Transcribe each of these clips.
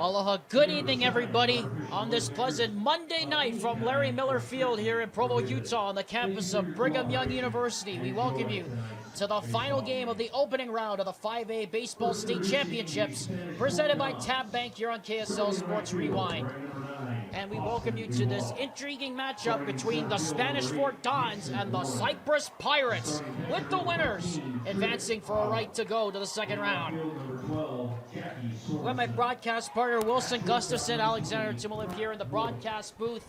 Aloha. Good evening, everybody, on this pleasant Monday night from Larry Miller Field here in Provo, Utah, on the campus of Brigham Young University. We welcome you to the final game of the opening round of the 5A Baseball State Championships, presented by Tab Bank here on KSL Sports Rewind. And we welcome you to this intriguing matchup between the Spanish Fort Dons and the Cyprus Pirates, with the winners advancing for a right to go to the second round. With my broadcast partner, Wilson Gustafson, Alexander Timolev here in the broadcast booth.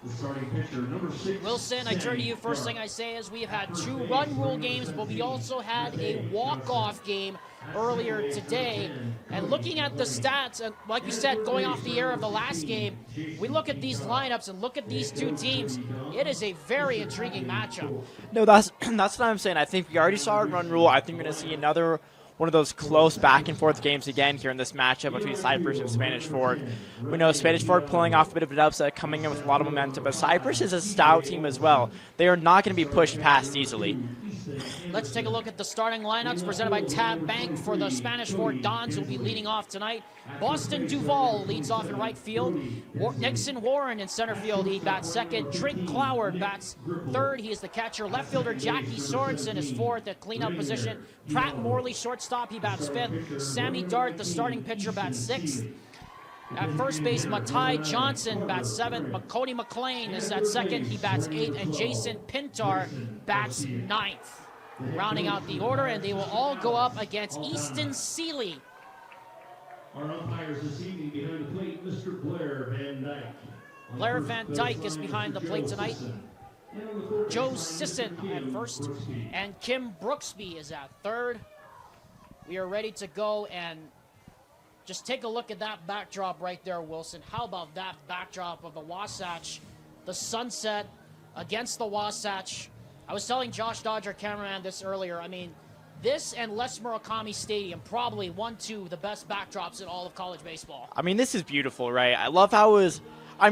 Wilson, I turn to you. First thing I say is we have had 2 run rule games, but we also had a walk-off game earlier today. And looking at the stats, and like you said, going off the air of the last game, we look at these lineups and look at these 2 teams. It is a very intriguing matchup. No, that's what I'm saying. I think we already saw a run rule. I think we're going to see another one of those close back-and-forth games again here in this matchup between Cyprus and Spanish Fort. We know Spanish Fort pulling off a bit of an upset, coming in with a lot of momentum, but Cyprus is a stout team as well. They are not going to be pushed past easily. Let's take a look at the starting lineups presented by Tab Bank for the Spanish Fort Dons, who will be leading off tonight. Boston Duvall leads off in right field. Nixon Warren in center field, he bats second. Trink Cloward bats third. He is the catcher. Left fielder Jackie Sorensen is fourth at cleanup position. Pratt Morley, shortstop, he bats fifth. Sammy Dart, the starting pitcher, bats sixth. At first base, Matai Johnson bats seventh. Cody McLean is at second. He bats eighth. And Jason Pintar bats ninth. Rounding out the order, and they will all go up against Easton Seeley. Our umpires this evening behind the plate, Mr. Blair Van Dyke. Blair Van Dyke is behind the plate tonight. Joe Sisson at first, and Kim Brooksby is at third. We are ready to go, and just take a look at that backdrop right there, Wilson. How about that backdrop of the Wasatch, the sunset against the Wasatch? I was telling Josh Dodger, cameraman, this earlier. I mean, this and Les Murakami Stadium, probably 1-2 the best backdrops in all of college baseball. I mean, this is beautiful, right? I love how it was,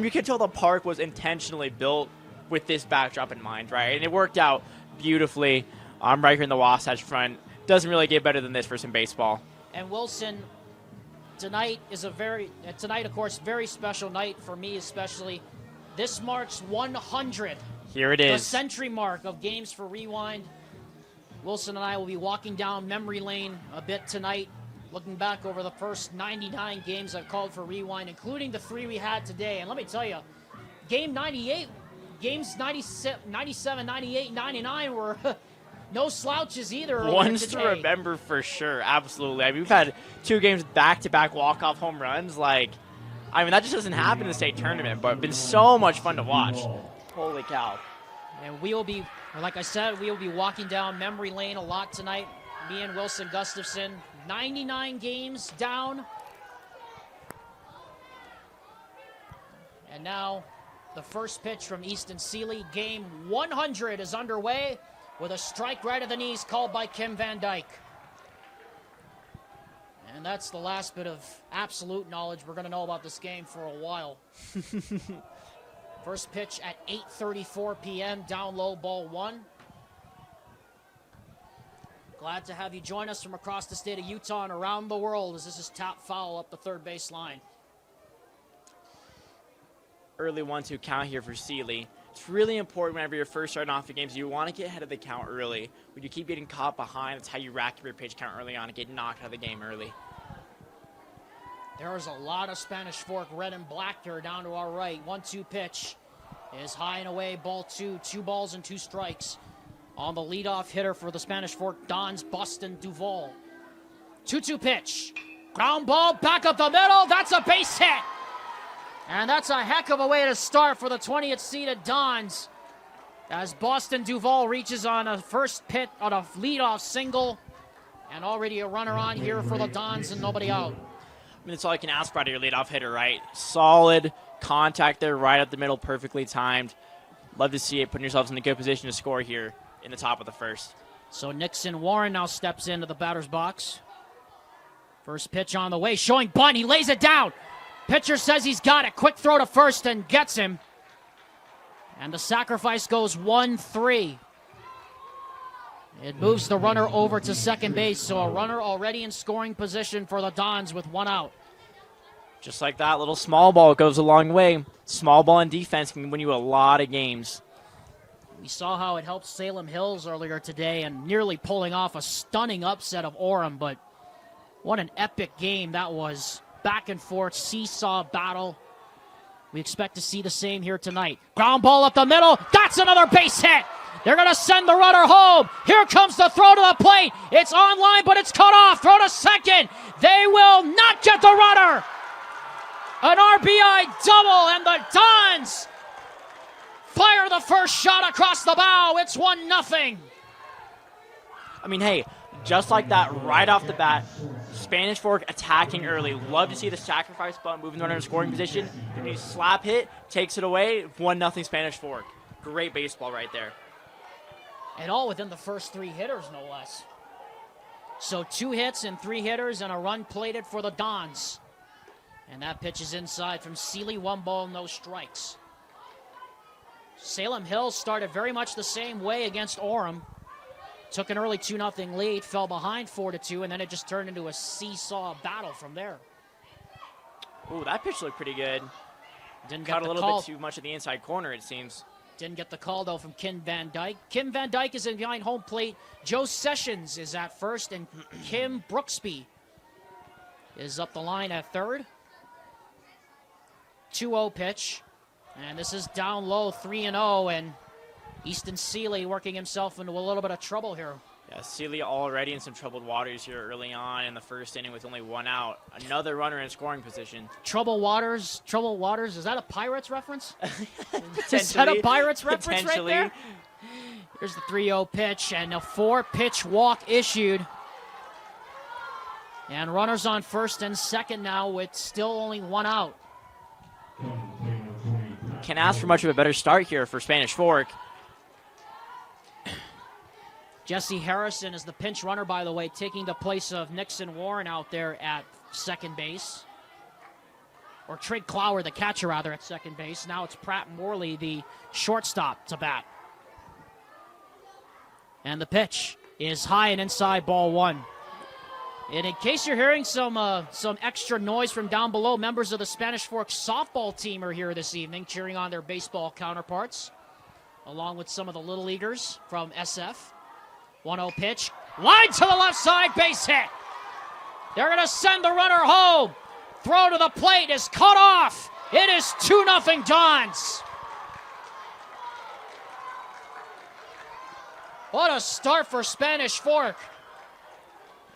you can tell the park was intentionally built with this backdrop in mind, right? And it worked out beautifully right here in the Wasatch front. Doesn't really get better than this for some baseball. And Wilson, tonight is tonight, of course, very special night for me especially. This marks 100. Here it is. The century mark of Games for Rewind. Wilson and I will be walking down memory lane a bit tonight, looking back over the first 99 games I've called for Rewind, including the 3 we had today. And let me tell you, Game 98, Games 97, 98, 99 were no slouches either. Ones to remember for sure, absolutely. I mean, we've had 2 games back-to-back walk-off home runs. That just doesn't happen in the state tournament, but it's been so much fun to watch. Holy cow. And we will be, like I said, we will be walking down memory lane a lot tonight. Me and Wilson Gustafson, 99 games down. And now the first pitch from Easton Seeley. Game 100 is underway with a strike right at the knees called by Kim Van Dyke. And that's the last bit of absolute knowledge we're going to know about this game for a while. First pitch at 8:34 p.m., down low, ball 1. Glad to have you join us from across the state of Utah and around the world as this is tap foul up the third base line. Early 1-2 count here for Seeley. It's really important whenever you're first starting off the games. You want to get ahead of the count early. When you keep getting caught behind, that's how you rack up your pitch count early on and get knocked out of the game early. There is a lot of Spanish Fork red and black here down to our right. 1-2 pitch is high and away, ball 2. 2 balls and 2 strikes on the leadoff hitter for the Spanish Fork Dons, Boston Duvall. 2-2 pitch. Ground ball back up the middle. That's a base hit. And that's a heck of a way to start for the 20th seeded Dons as Boston Duvall reaches on a first pitch on a leadoff single, and already a runner on here for the Dons and nobody out. I mean, that's all I can ask for out of your leadoff hitter, right? Solid contact there right up the middle, perfectly timed. Love to see it, putting yourselves in a good position to score here in the top of the first. So Nixon Warren now steps into the batter's box. First pitch on the way, showing bunt. He lays it down. Pitcher says he's got it. Quick throw to first and gets him. And the sacrifice goes 1-3. It moves the runner over to second base, so a runner already in scoring position for the Dons with 1 out. Just like that, little small ball goes a long way. Small ball and defense can win you a lot of games. We saw how it helped Salem Hills earlier today and nearly pulling off a stunning upset of Orem, but what an epic game that was. Back and forth, seesaw battle. We expect to see the same here tonight. Ground ball up the middle. That's another base hit. They're going to send the runner home. Here comes the throw to the plate. It's on line, but it's cut off. Throw to second. They will not get the runner. An RBI double, and the Dons fire the first shot across the bow. It's 1-0. I mean, hey, just like that, right off the bat, Spanish Fork attacking early. Love to see the sacrifice button moving the runner in scoring position. Then you slap hit, takes it away, 1-0 Spanish Fork. Great baseball right there. And all within the first 3 hitters, no less. So 2 hits and 3 hitters and a run plated for the Dons. And that pitch is inside from Seeley. 1 ball, no strikes. Salem Hills started very much the same way against Orem. Took an early 2-0 lead, fell behind 4-2, and then it just turned into a seesaw battle from there. Ooh, that pitch looked pretty good. Didn't get Got the a little call. bit too much of the inside corner, it seems. Didn't get the call, though, from Kim Van Dyke. Kim Van Dyke is in behind home plate. Joe Sessions is at first, and Kim Brooksby is up the line at third. 2-0 pitch. And this is down low, 3-0, and Easton Seeley working himself into a little bit of trouble here. Yeah, Seeley already in some troubled waters here early on in the first inning with only 1 out. Another runner in scoring position. Troubled waters, is that a Pirates reference? Is that a Pirates reference right there? Here's the 3-0 pitch, and a 4-pitch walk issued. And runners on first and second now with still only 1 out. Can't ask for much of a better start here for Spanish Fork. Jesse Harrison is the pinch runner, by the way, taking the place of Nixon Warren out there at second base. Or Trig Clower, the catcher, rather, at second base. Now it's Pratt Morley, the shortstop, to bat. And the pitch is high and inside, ball 1. And in case you're hearing some extra noise from down below, members of the Spanish Fork softball team are here this evening cheering on their baseball counterparts, along with some of the Little Leaguers from SF. 1-0 pitch, line to the left side, base hit. They're going to send the runner home. Throw to the plate is cut off. It is 2-0 Dons. What a start for Spanish Fork.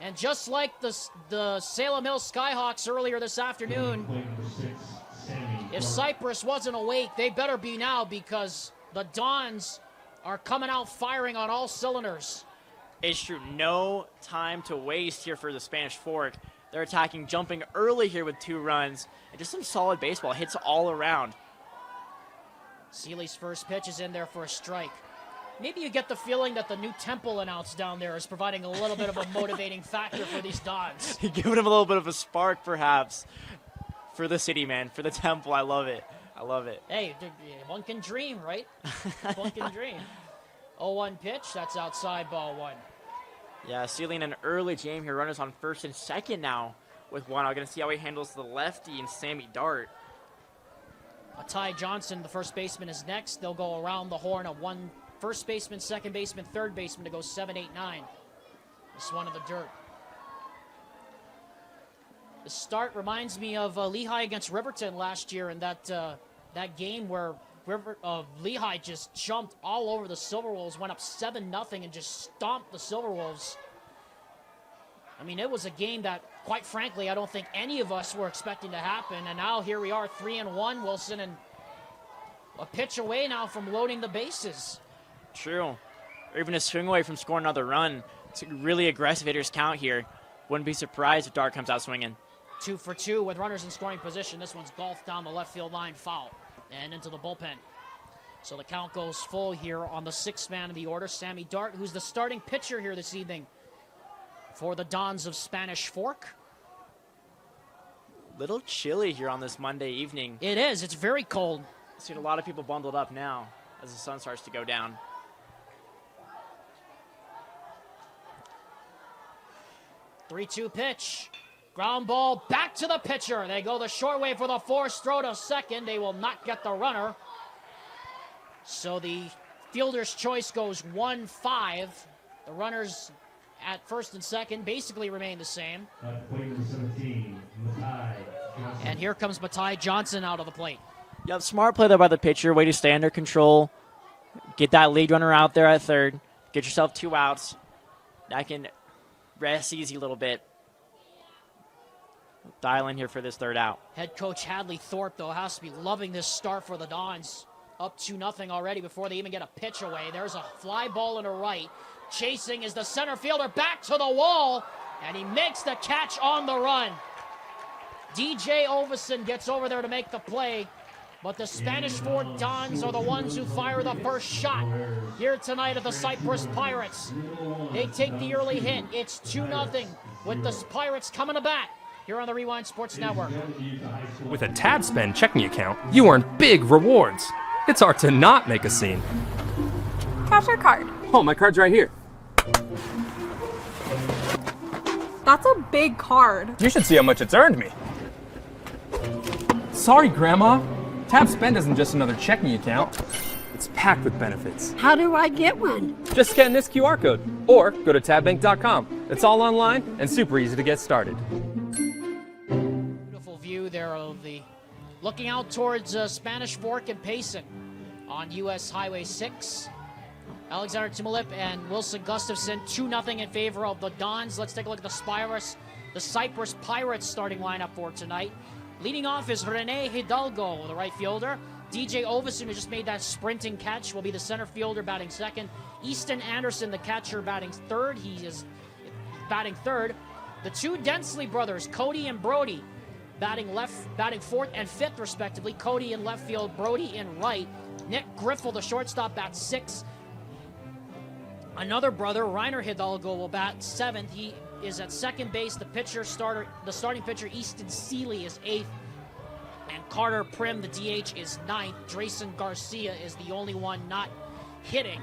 And just like the Salem Hills Skyhawks earlier this afternoon, if Cyprus wasn't awake, they better be now, because the Dons are coming out firing on all cylinders. It's true. No time to waste here for the Spanish Fork. They're attacking, jumping early here with 2 runs. And just some solid baseball. Hits all around. Seeley's first pitch is in there for a strike. Maybe you get the feeling that the new temple announced down there is providing a little bit of a motivating factor for these Dons. Giving them a little bit of a spark, perhaps, for the city, man. For the temple. I love it. I love it. Hey, one can dream, right? One can dream. 0-1 pitch. That's outside, ball 1. Yeah, Sealing an early jam here. Runners on first and second now with 1 out. Going to see how he handles the lefty and Sammy Dart. Ty Johnson, the first baseman, is next. They'll go around the horn of 1 first baseman, second baseman, third baseman to go 7, 8, 9. This one in the dirt. The start reminds me of Lehigh against Riverton last year in that game where Lehigh just jumped all over the Silverwolves, went up 7-0 and just stomped the Silverwolves. I mean, it was a game that, quite frankly, I don't think any of us were expecting to happen. And now here we are, 3-1. Wilson and a pitch away now from loading the bases. True. Or even a swing away from scoring another run. It's a really aggressive hitters count here. Wouldn't be surprised if Dart comes out swinging. 2 for 2 with runners in scoring position. This one's golfed down the left field line, foul, and into the bullpen. So the count goes full here on the 6th man of the order, Sammy Dart, who's the starting pitcher here this evening for the Dons of Spanish Fork. Little chilly here on this Monday evening. It is. It's very cold. I've seen a lot of people bundled up now as the sun starts to go down. Three-two pitch. Ground ball back to the pitcher. They go the short way for the force throw to second. They will not get the runner. So the fielder's choice goes 1-5. The runners at first and second basically remain the same. And here comes Matai Johnson out of the plate. Yep, smart play there by the pitcher. Way to stay under control. Get that lead runner out there at third. Get yourself 2 outs. I can rest easy a little bit. Dial in here for this third out. Head coach Hadley Thorpe, though, has to be loving this start for the Dons. Up 2-0 already before they even get a pitch away. There's a fly ball in a right. Chasing is the center fielder back to the wall, and he makes the catch on the run. DJ Ovison gets over there to make the play, but the Spanish Fort Dons are the ones who fire the first shot here tonight at the Cyprus Pirates. They take the early hit. It's 2-0 with the Pirates coming to bat here on the Rewind Sports Network. With a TabSpend checking account, you earn big rewards. It's hard to not make a scene. Cash or card? Oh, my card's right here. That's a big card. You should see how much it's earned me. Sorry, Grandma. TabSpend isn't just another checking account. It's packed with benefits. How do I get one? Just scan this QR code or go to tabbank.com. It's all online and super easy to get started. Beautiful view there of the looking out towards Spanish Fork and Payson on US Highway 6. Alexander Tumalip and Wilson Gustafson, 2-0 in favor of the Dons. Let's take a look at the Cyprus Pirates starting lineup for tonight. Leading off is Rene Hidalgo, the right fielder. DJ Ovison, who just made that sprinting catch, will be the center fielder batting second. Easton Anderson, the catcher, batting third. He is batting third. The two Densley brothers, Cody and Brody, batting fourth and fifth, respectively. Cody in left field, Brody in right. Nick Griffel, the shortstop, bats sixth. Another brother, Reiner Hidalgo, will bat seventh. He is at second base. The starting pitcher, Easton Seeley, is eighth. And Carter Prim, the DH, is ninth. Drayson Garcia is the only one not hitting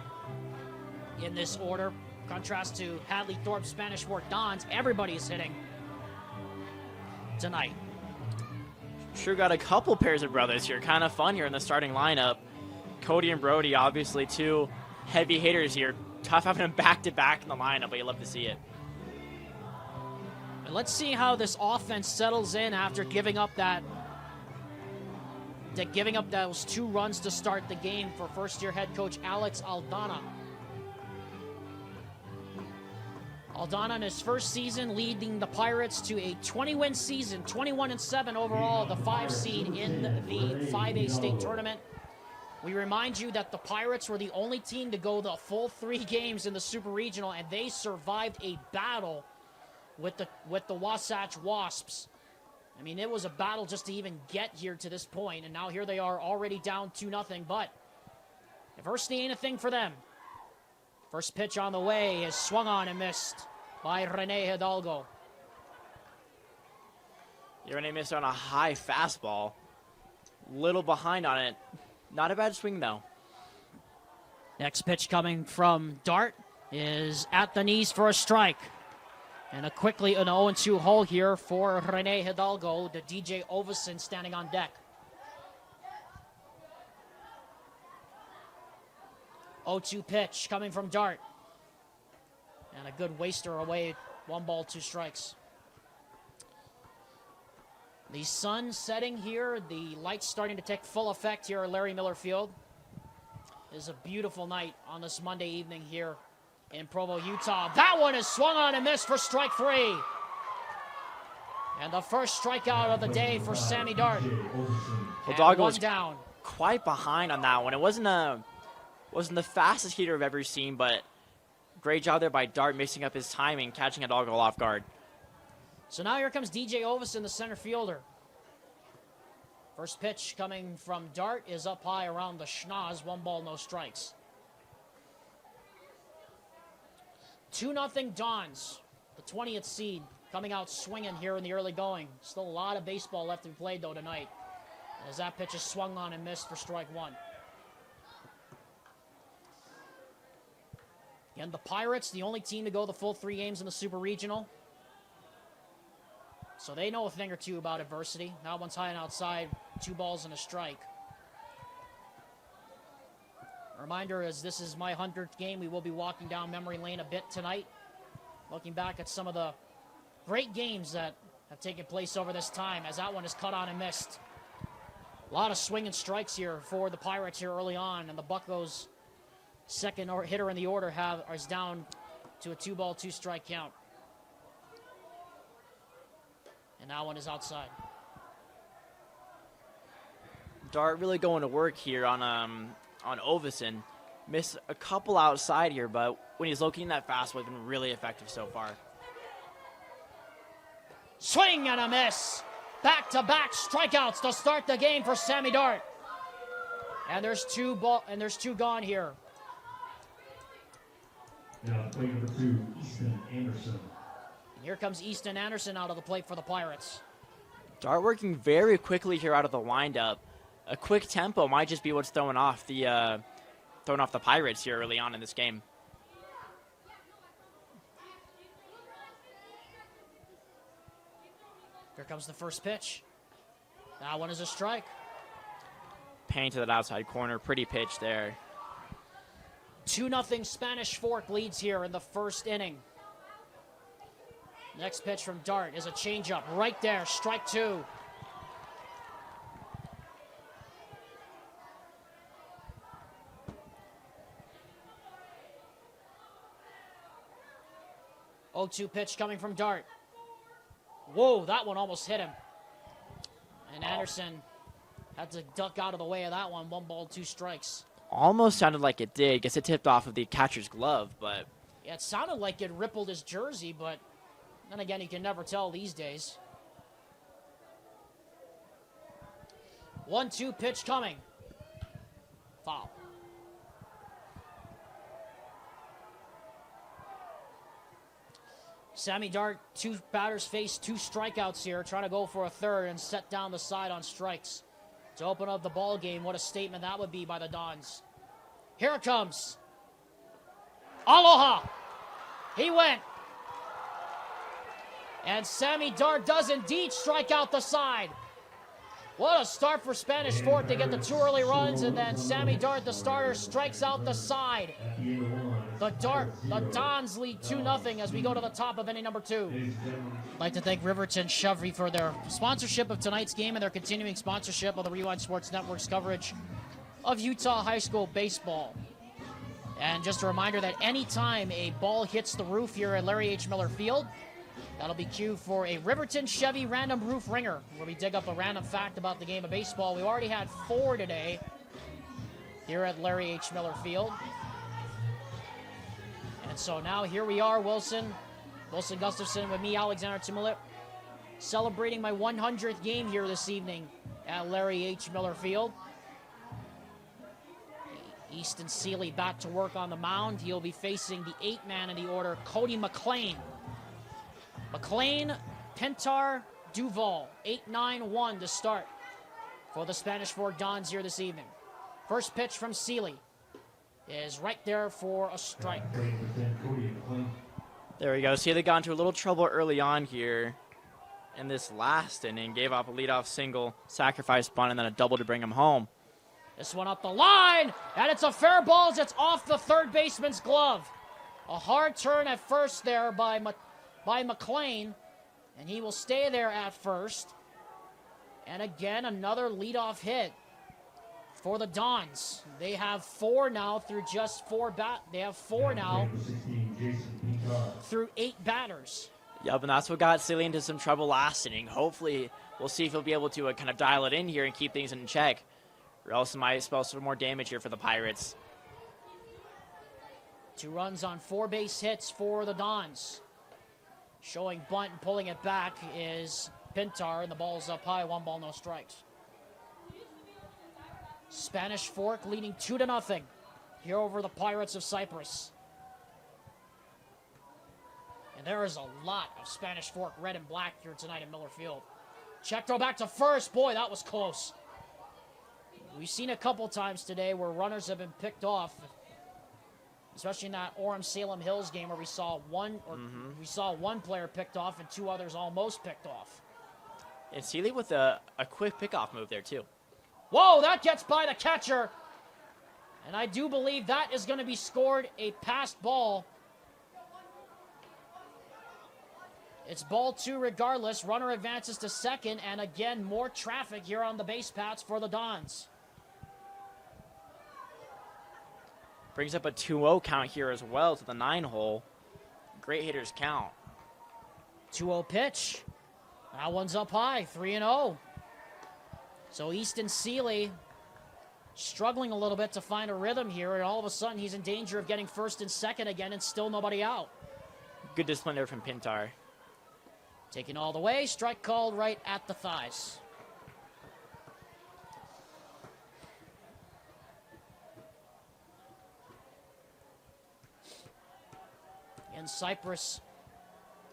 in this order. Contrast to Hadley Thorpe, Spanish Fort Dons, everybody is hitting tonight. Sure got a couple pairs of brothers here. Kind of fun here in the starting lineup. Cody and Brody, obviously two heavy hitters here. Tough having them back-to-back in the lineup, but you love to see it. And let's see how this offense settles in after giving up those 2 runs to start the game for first-year head coach Alex Aldana. Aldana in his first season leading the Pirates to a 20-win season, 21-7 overall, the 5 seed in the 5A state tournament. We remind you that the Pirates were the only team to go the full 3 games in the Super Regional, and they survived a battle with the Wasatch Wasps. I mean, it was a battle just to even get here to this point, and now here they are already down 2-0, but adversity ain't a thing for them. First pitch on the way is swung on and missed by Rene Hidalgo. Rene missed on a high fastball. Little behind on it. Not a bad swing, though. Next pitch coming from Dart is at the knees for a strike. And quickly an 0-2 hole here for Rene Hidalgo, the DJ Ovison standing on deck. 0-2 pitch coming from Dart. And a good waster away, 1 ball, 2 strikes. The sun setting here, the lights starting to take full effect here at Larry Miller Field. It is a beautiful night on this Monday evening here in Provo, Utah. That one is swung on and missed for strike 3. And the first strikeout of the day for Sammy Dart. Hidalgo was down. Quite behind on that one. It wasn't the fastest hitter I've ever seen, but great job there by Dart mixing up his timing, catching Hidalgo off guard. So now here comes DJ Ovison, the center fielder. First pitch coming from Dart is up high around the schnoz. 1 ball, no strikes. 2-0 Dons, the 20th seed, coming out swinging here in the early going. Still a lot of baseball left to be played, though, tonight. As that pitch is swung on and missed for strike 1. Again, the Pirates, the only team to go the full 3 games in the Super Regional. So they know a thing or two about adversity. That one's high and outside, 2 balls and a strike. Reminder is this is my 100th game. We will be walking down memory lane a bit tonight, looking back at some of the great games that have taken place over this time, as that one is cut on and missed. A lot of swing and strikes here for the Pirates here early on, and the Buccos' second hitter in the order is down to a 2-ball, 2-strike count. And that one is outside. Dart really going to work here on Ovison. Missed a couple outside here, but when he's locating that fastball, he's been really effective so far. Swing and a miss. Back-to-back strikeouts to start the game for Sammy Dart. And there's two gone here. Now, play number 2, Easton Anderson. Here comes Easton Anderson out of the plate for the Pirates. Dart working very quickly here out of the windup. A quick tempo might just be what's throwing off the Pirates here early on in this game. Here comes the first pitch. That one is a strike. Paying to that outside corner, pretty pitch there. 2-0 Spanish Fork leads here in the first inning. Next pitch from Dart is a changeup right there, strike 2. Oh, 2 pitch coming from Dart. Whoa, that one almost hit him. And Anderson had to duck out of the way of that one. 1 ball, 2 strikes. Almost sounded like it did. Guess it tipped off of the catcher's glove, but... Yeah, it sounded like it rippled his jersey, but then again, you can never tell these days. 1-2 pitch coming. Foul. Sammy Dart, 2 batters face 2 strikeouts here, trying to go for a third and set down the side on strikes to open up the ball game. What a statement that would be by the Dons. Here it comes. Aloha. He went. And Sammy Dart does indeed strike out the side. What a start for Spanish Fork to get the 2 early runs, and then Sammy Dart, the starter, strikes out the side. The Dons lead 2-0 as we go to the top of inning number 2. I'd like to thank Riverton Chevry for their sponsorship of tonight's game and their continuing sponsorship of the Rewind Sports Network's coverage of Utah High School baseball. And just a reminder that anytime a ball hits the roof here at Larry H. Miller Field, that'll be cue for a Riverton Chevy Random Roof Ringer, where we dig up a random fact about the game of baseball. We've already had 4 today here at Larry H. Miller Field. And so now here we are, Wilson Gustafson with me, Alexander Timulit, celebrating my 100th game here this evening at Larry H. Miller Field. Easton Seeley back to work on the mound. He'll be facing the 8th man in the order, Cody McLean. McLean, Pintar, Duval, 8-9-1 to start for the Spanish Fork Dons here this evening. First pitch from Seeley is right there for a strike. There we go. See, they got into a little trouble early on here in this last inning. Gave up a leadoff single, sacrifice bunt, and then a double to bring him home. This one up the line, and it's a fair ball as it's off the third baseman's glove. A hard turn at first there by McLean, and he will stay there at first. And again, another leadoff hit for the Dons. They have 4 now through just 4 They have 4 now through 8 batters. Yep, and that's what got Seeley into some trouble last inning. Hopefully, we'll see if he'll be able to kind of dial it in here and keep things in check, or else it might spell some more damage here for the Pirates. 2 runs on 4 base hits for the Dons. Showing bunt and pulling it back is Pintar, and the ball's up high, 1 ball, no strikes. Spanish Fork leading 2-0 here over the Pirates of Cyprus. And there is a lot of Spanish Fork red and black here tonight at Miller Field. Check throw back to first. Boy, that was close. We've seen a couple times today where runners have been picked off, especially in that Orem-Salem Hills game where we saw one player picked off and 2 others almost picked off. And Seeley with a quick pickoff move there, too. Whoa, that gets by the catcher. And I do believe that is going to be scored a passed ball. It's ball 2 regardless. Runner advances to second, and again, more traffic here on the base paths for the Dons. Brings up a 2-0 count here as well to the 9-hole. Great hitters count. 2-0 pitch. That one's up high, 3-0. So Easton Seeley struggling a little bit to find a rhythm here, and all of a sudden he's in danger of getting first and second again and still nobody out. Good discipline there from Pintar. Taken all the way, strike called right at the thighs. And Cyprus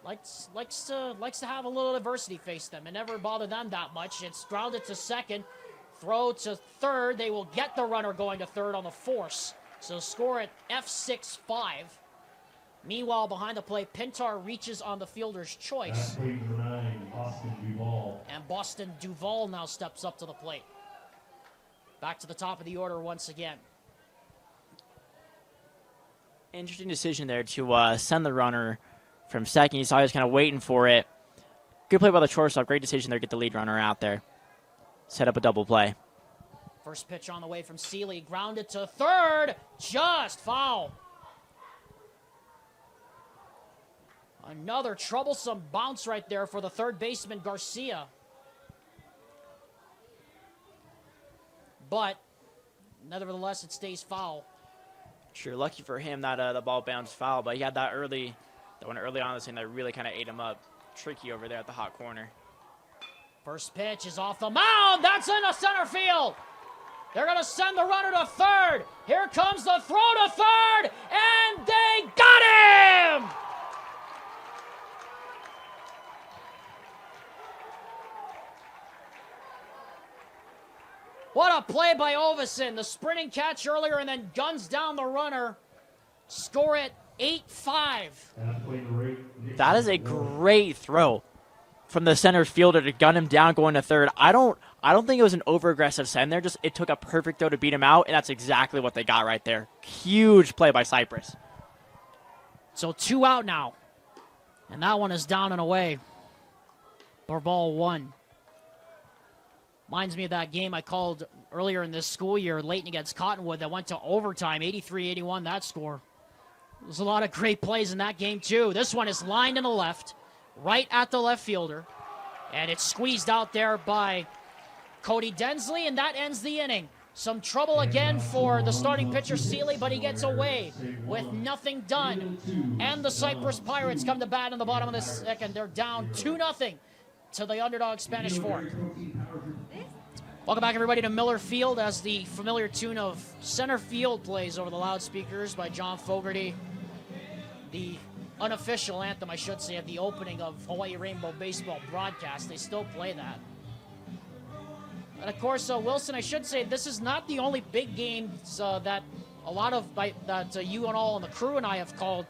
likes to have a little adversity face them. It never bothered them that much. It's grounded to second, throw to third. They will get the runner going to third on the force. So score at F6-5. Meanwhile, behind the plate, Pintar reaches on the fielder's choice. And Boston Duvall now steps up to the plate. Back to the top of the order once again. Interesting decision there to send the runner from second. You saw he was kind of waiting for it. Good play by the shortstop. Great decision there to get the lead runner out there. Set up a double play. First pitch on the way from Seeley. Grounded to third. Just foul. Another troublesome bounce right there for the third baseman, Garcia. But, nevertheless, it stays foul. Sure, lucky for him that the ball bounced foul, but he had that one early on this thing that really kind of ate him up. Tricky over there at the hot corner. First pitch is off the mound. That's into center field. They're going to send the runner to third. Here comes the throw to third, and they got him! What a play by Ovison. The sprinting catch earlier and then guns down the runner. Score it 8-5. That is a great throw from the center fielder to gun him down going to third. I don't think it was an over-aggressive send there. Just it took a perfect throw to beat him out, and that's exactly what they got right there. Huge play by Cyprus. So 2 out now. And that one is down and away for ball 1. Reminds me of that game I called earlier in this school year, Layton against Cottonwood, that went to overtime, 83-81, that score. There's a lot of great plays in that game, too. This one is lined in the left, right at the left fielder, and it's squeezed out there by Cody Densley, and that ends the inning. Some trouble again for the starting pitcher, Seeley, but he gets away with nothing done. And the Cyprus Pirates come to bat in the bottom of the second. They're down 2-0 to the underdog Spanish Fork. Welcome back, everybody, to Miller Field as the familiar tune of Center Field plays over the loudspeakers by John Fogerty. The unofficial anthem, I should say, at the opening of Hawaii Rainbow Baseball broadcast. They still play that. And, of course, Wilson, I should say, this is not the only big games that a lot of that you and all and the crew and I have called.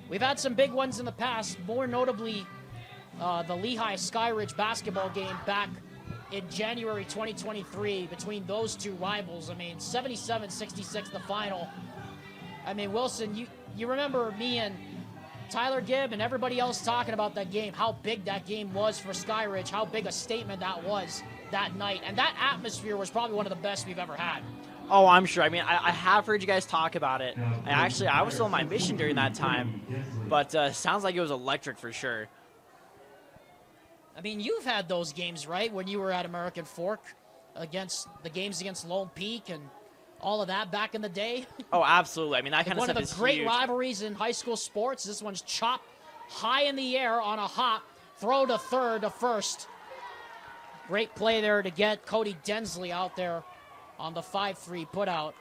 We've had some big ones in the past, more notably the Lehigh Skyridge basketball game back in January 2023 between those two rivals. I mean, 77-66 the final. I mean, Wilson, you remember me and Tyler Gibb and everybody else talking about that game, how big that game was for Skyridge, how big a statement that was that night. And that atmosphere was probably one of the best we've ever had. Oh, I'm sure. I mean, I have heard you guys talk about it. I was still on my mission during that time, but sounds like it was electric for sure. I mean, you've had those games, right, when you were at American Fork, against the games against Lone Peak and all of that back in the day. Oh, absolutely. I mean, that kind of stuff is one of the great huge. Rivalries in high school sports. This one's chopped high in the air on a hop, throw to third to first. Great play there to get Cody Densley out there on the 5-3 putout.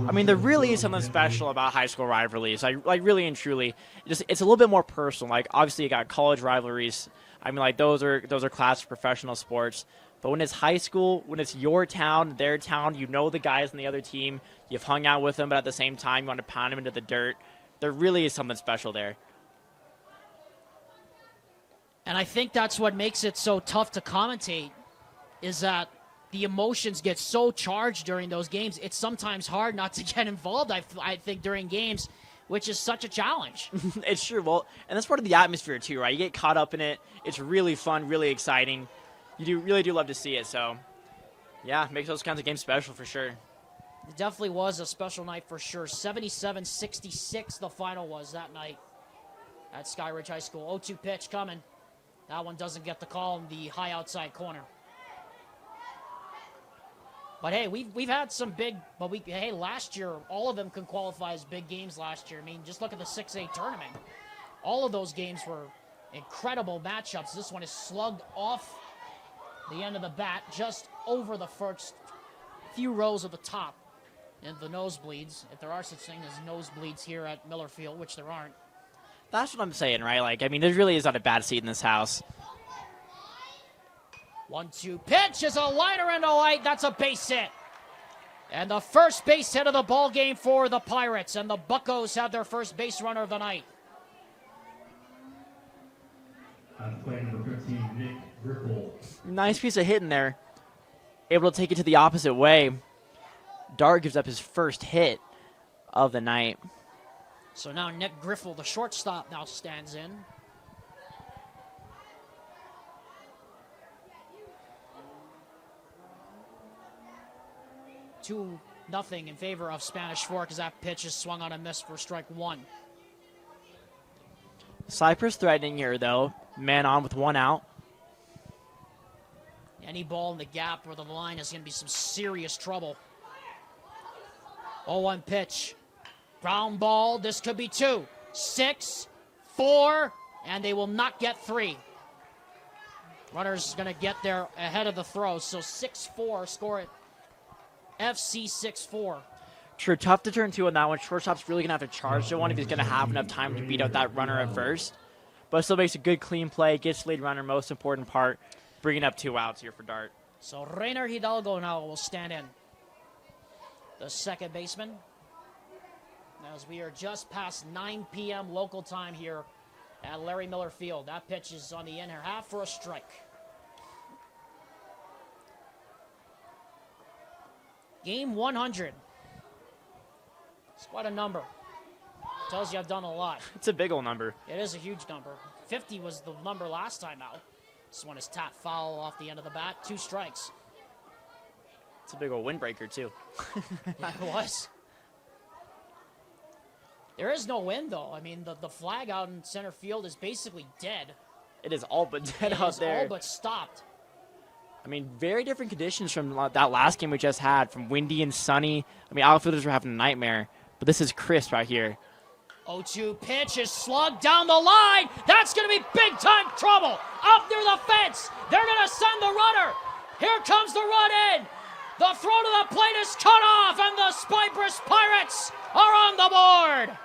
I mean, there really is something special about high school rivalries. Like really and truly, it's a little bit more personal. Like, obviously, you got college rivalries. I mean, like, those are classic professional sports. But when it's high school, when it's your town, their town, you know the guys on the other team, you've hung out with them, but at the same time, you want to pound them into the dirt. There really is something special there. And I think that's what makes it so tough to commentate, is that the emotions get so charged during those games. It's sometimes hard not to get involved, I think, during games, which is such a challenge. It's true. Well, and that's part of the atmosphere, too, right? You get caught up in it. It's really fun, really exciting. You really do love to see it. So, yeah, makes those kinds of games special for sure. It definitely was a special night for sure. 77-66 the final was that night at Skyridge High School. 0-2 pitch coming. That one doesn't get the call in the high outside corner. But hey, we've had some big, but last year, all of them can qualify as big games last year. I mean, just look at the 6A tournament. All of those games were incredible matchups. This one is slugged off the end of the bat, just over the first few rows of the top in the nosebleeds, if there are such things as nosebleeds here at Miller Field, which there aren't. That's what I'm saying, right? Like, I mean, there really is not a bad seat in this house. 1-2 pitch is a liner into light. That's a base hit. And the first base hit of the ball game for the Pirates. And the Buccos have their first base runner of the night. Play number 15, Nick Griffel. Nice piece of hitting there. Able to take it to the opposite way. Dart gives up his first hit of the night. So now Nick Griffel, the shortstop, now stands in. Two nothing in favor of Spanish Fork as that pitch is swung on and missed for strike one. Cyprus threatening here, though. Man on with one out. Any ball in the gap or the line is going to be some serious trouble. 0-1 pitch. Ground ball. This could be 2, 6, 4, and they will not get 3. Runner's going to get there ahead of the throw. So 6-4, score it. FC 6-4. True, tough to turn 2 on that one. Shortstop's really going to have to charge the one if he's going to have enough time to beat out that runner at first. But still makes a good, clean play. Gets lead runner, most important part. Bringing up 2 outs here for Dart. So Rainer Hidalgo now will stand in. The second baseman. As we are just past 9 p.m. local time here at Larry Miller Field. That pitch is on the inner half for a strike. Game 100. It's quite a number. Tells you I've done a lot. It's a big old number. It is a huge number. 50 was the number last time out. This one is tapped foul off the end of the bat. 2 strikes. It's a big old windbreaker, too. Yeah, it was. There is no wind, though. I mean, the flag out in center field is basically dead. It is all but dead out there. It is all but stopped. I mean, very different conditions from that last game we just had, from windy and sunny. I mean, outfielders were having a nightmare, but this is crisp right here. 0-2 pitch is slugged down the line. That's going to be big-time trouble. Up near the fence. They're going to send the runner. Here comes the run in. The throw to the plate is cut off, and the Cyprus Pirates are on the board.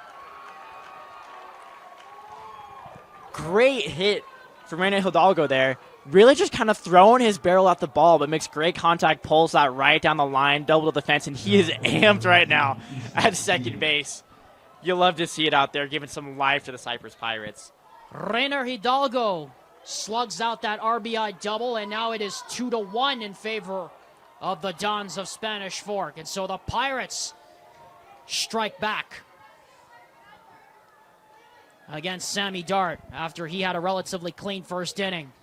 Great hit from René Hidalgo there. Really just kind of throwing his barrel at the ball, but makes great contact, pulls that right down the line, double to the fence, and he is amped right now at second base. You'll love to see it out there, giving some life to the Cyprus Pirates. Rainer Hidalgo slugs out that RBI double, and now it is 2-1 in favor of the Dons of Spanish Fork. And so the Pirates strike back against Sammy Dart after he had a relatively clean first inning.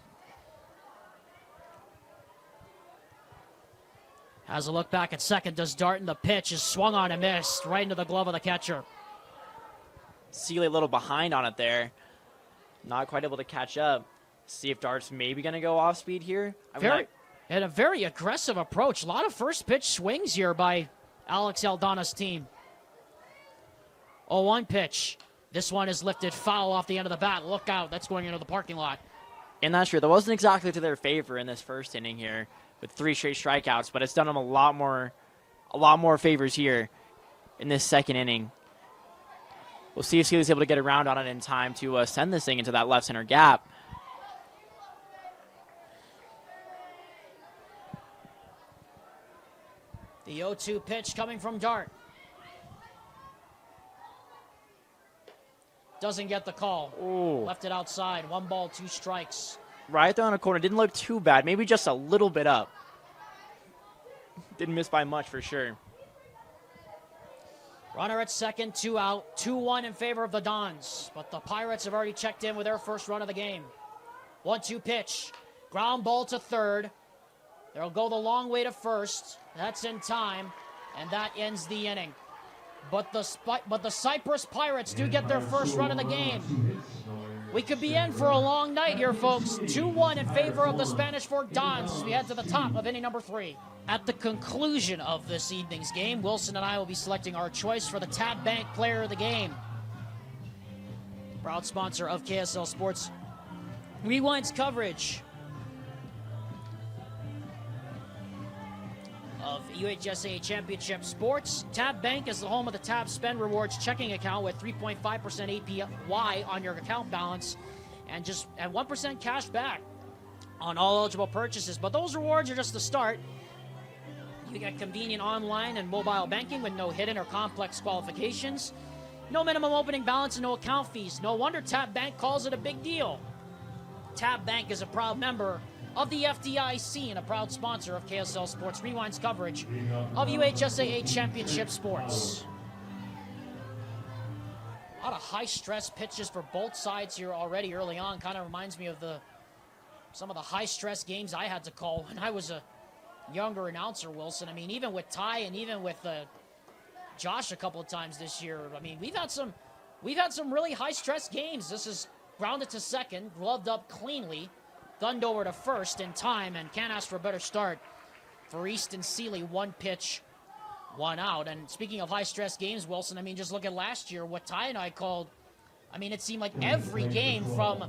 Has a look back at second, does Dart, and the pitch is swung on and missed right into the glove of the catcher. Seeley a little behind on it there. Not quite able to catch up. See if Dart's maybe going to go off speed here. And a very aggressive approach. A lot of first pitch swings here by Alex Aldana's team. 0-1 pitch. This one is lifted foul off the end of the bat. Look out, that's going into the parking lot. And that's true. That wasn't exactly to their favor in this first inning here with 3 straight strikeouts, but it's done them a lot more favors here in this second inning. We'll see if Seeley's able to get around on it in time to send this thing into that left center gap. The 0-2 pitch coming from Dart. Doesn't get the call. Ooh. Left it outside. 1 ball, 2 strikes. Right there on the corner. Didn't look too bad. Maybe just a little bit up. Didn't miss by much for sure. Runner at second, 2 out. 2-1 in favor of the Dons. But the Pirates have already checked in with their first run of the game. 1-2 pitch. Ground ball to third. They'll go the long way to first. That's in time. And that ends the inning. But the Cyprus Pirates do get their first run of the game. We could be in for a long night here, folks. 2-1 in favor of the Spanish Fork Dons as we head to the top of inning number 3. At the conclusion of this evening's game, Wilson and I will be selecting our choice for the Tab Bank Player of the Game. Proud sponsor of KSL Sports Rewind's coverage of UHSA Championship Sports. Tab Bank is the home of the Tab Spend Rewards checking account with 3.5% APY on your account balance and 1% cash back on all eligible purchases. But those rewards are just the start. You get convenient online and mobile banking with no hidden or complex qualifications. No minimum opening balance and no account fees. No wonder Tab Bank calls it a big deal. Tab Bank is a proud member of the FDIC and a proud sponsor of KSL Sports Rewind's coverage of UHSAA Championship Sports. A lot of high-stress pitches for both sides here already early on. Kind of reminds me of some of the high-stress games I had to call when I was a younger announcer, Wilson. I mean, even with Ty and even with Josh a couple of times this year. I mean, we've had some really high-stress games. This is grounded to second, gloved up cleanly, gunned over to first in time, and can't ask for a better start for Easton Seeley. 1 pitch, 1 out. And speaking of high-stress games, Wilson, I mean, just look at last year, what Ty and I called. I mean, it seemed like every game from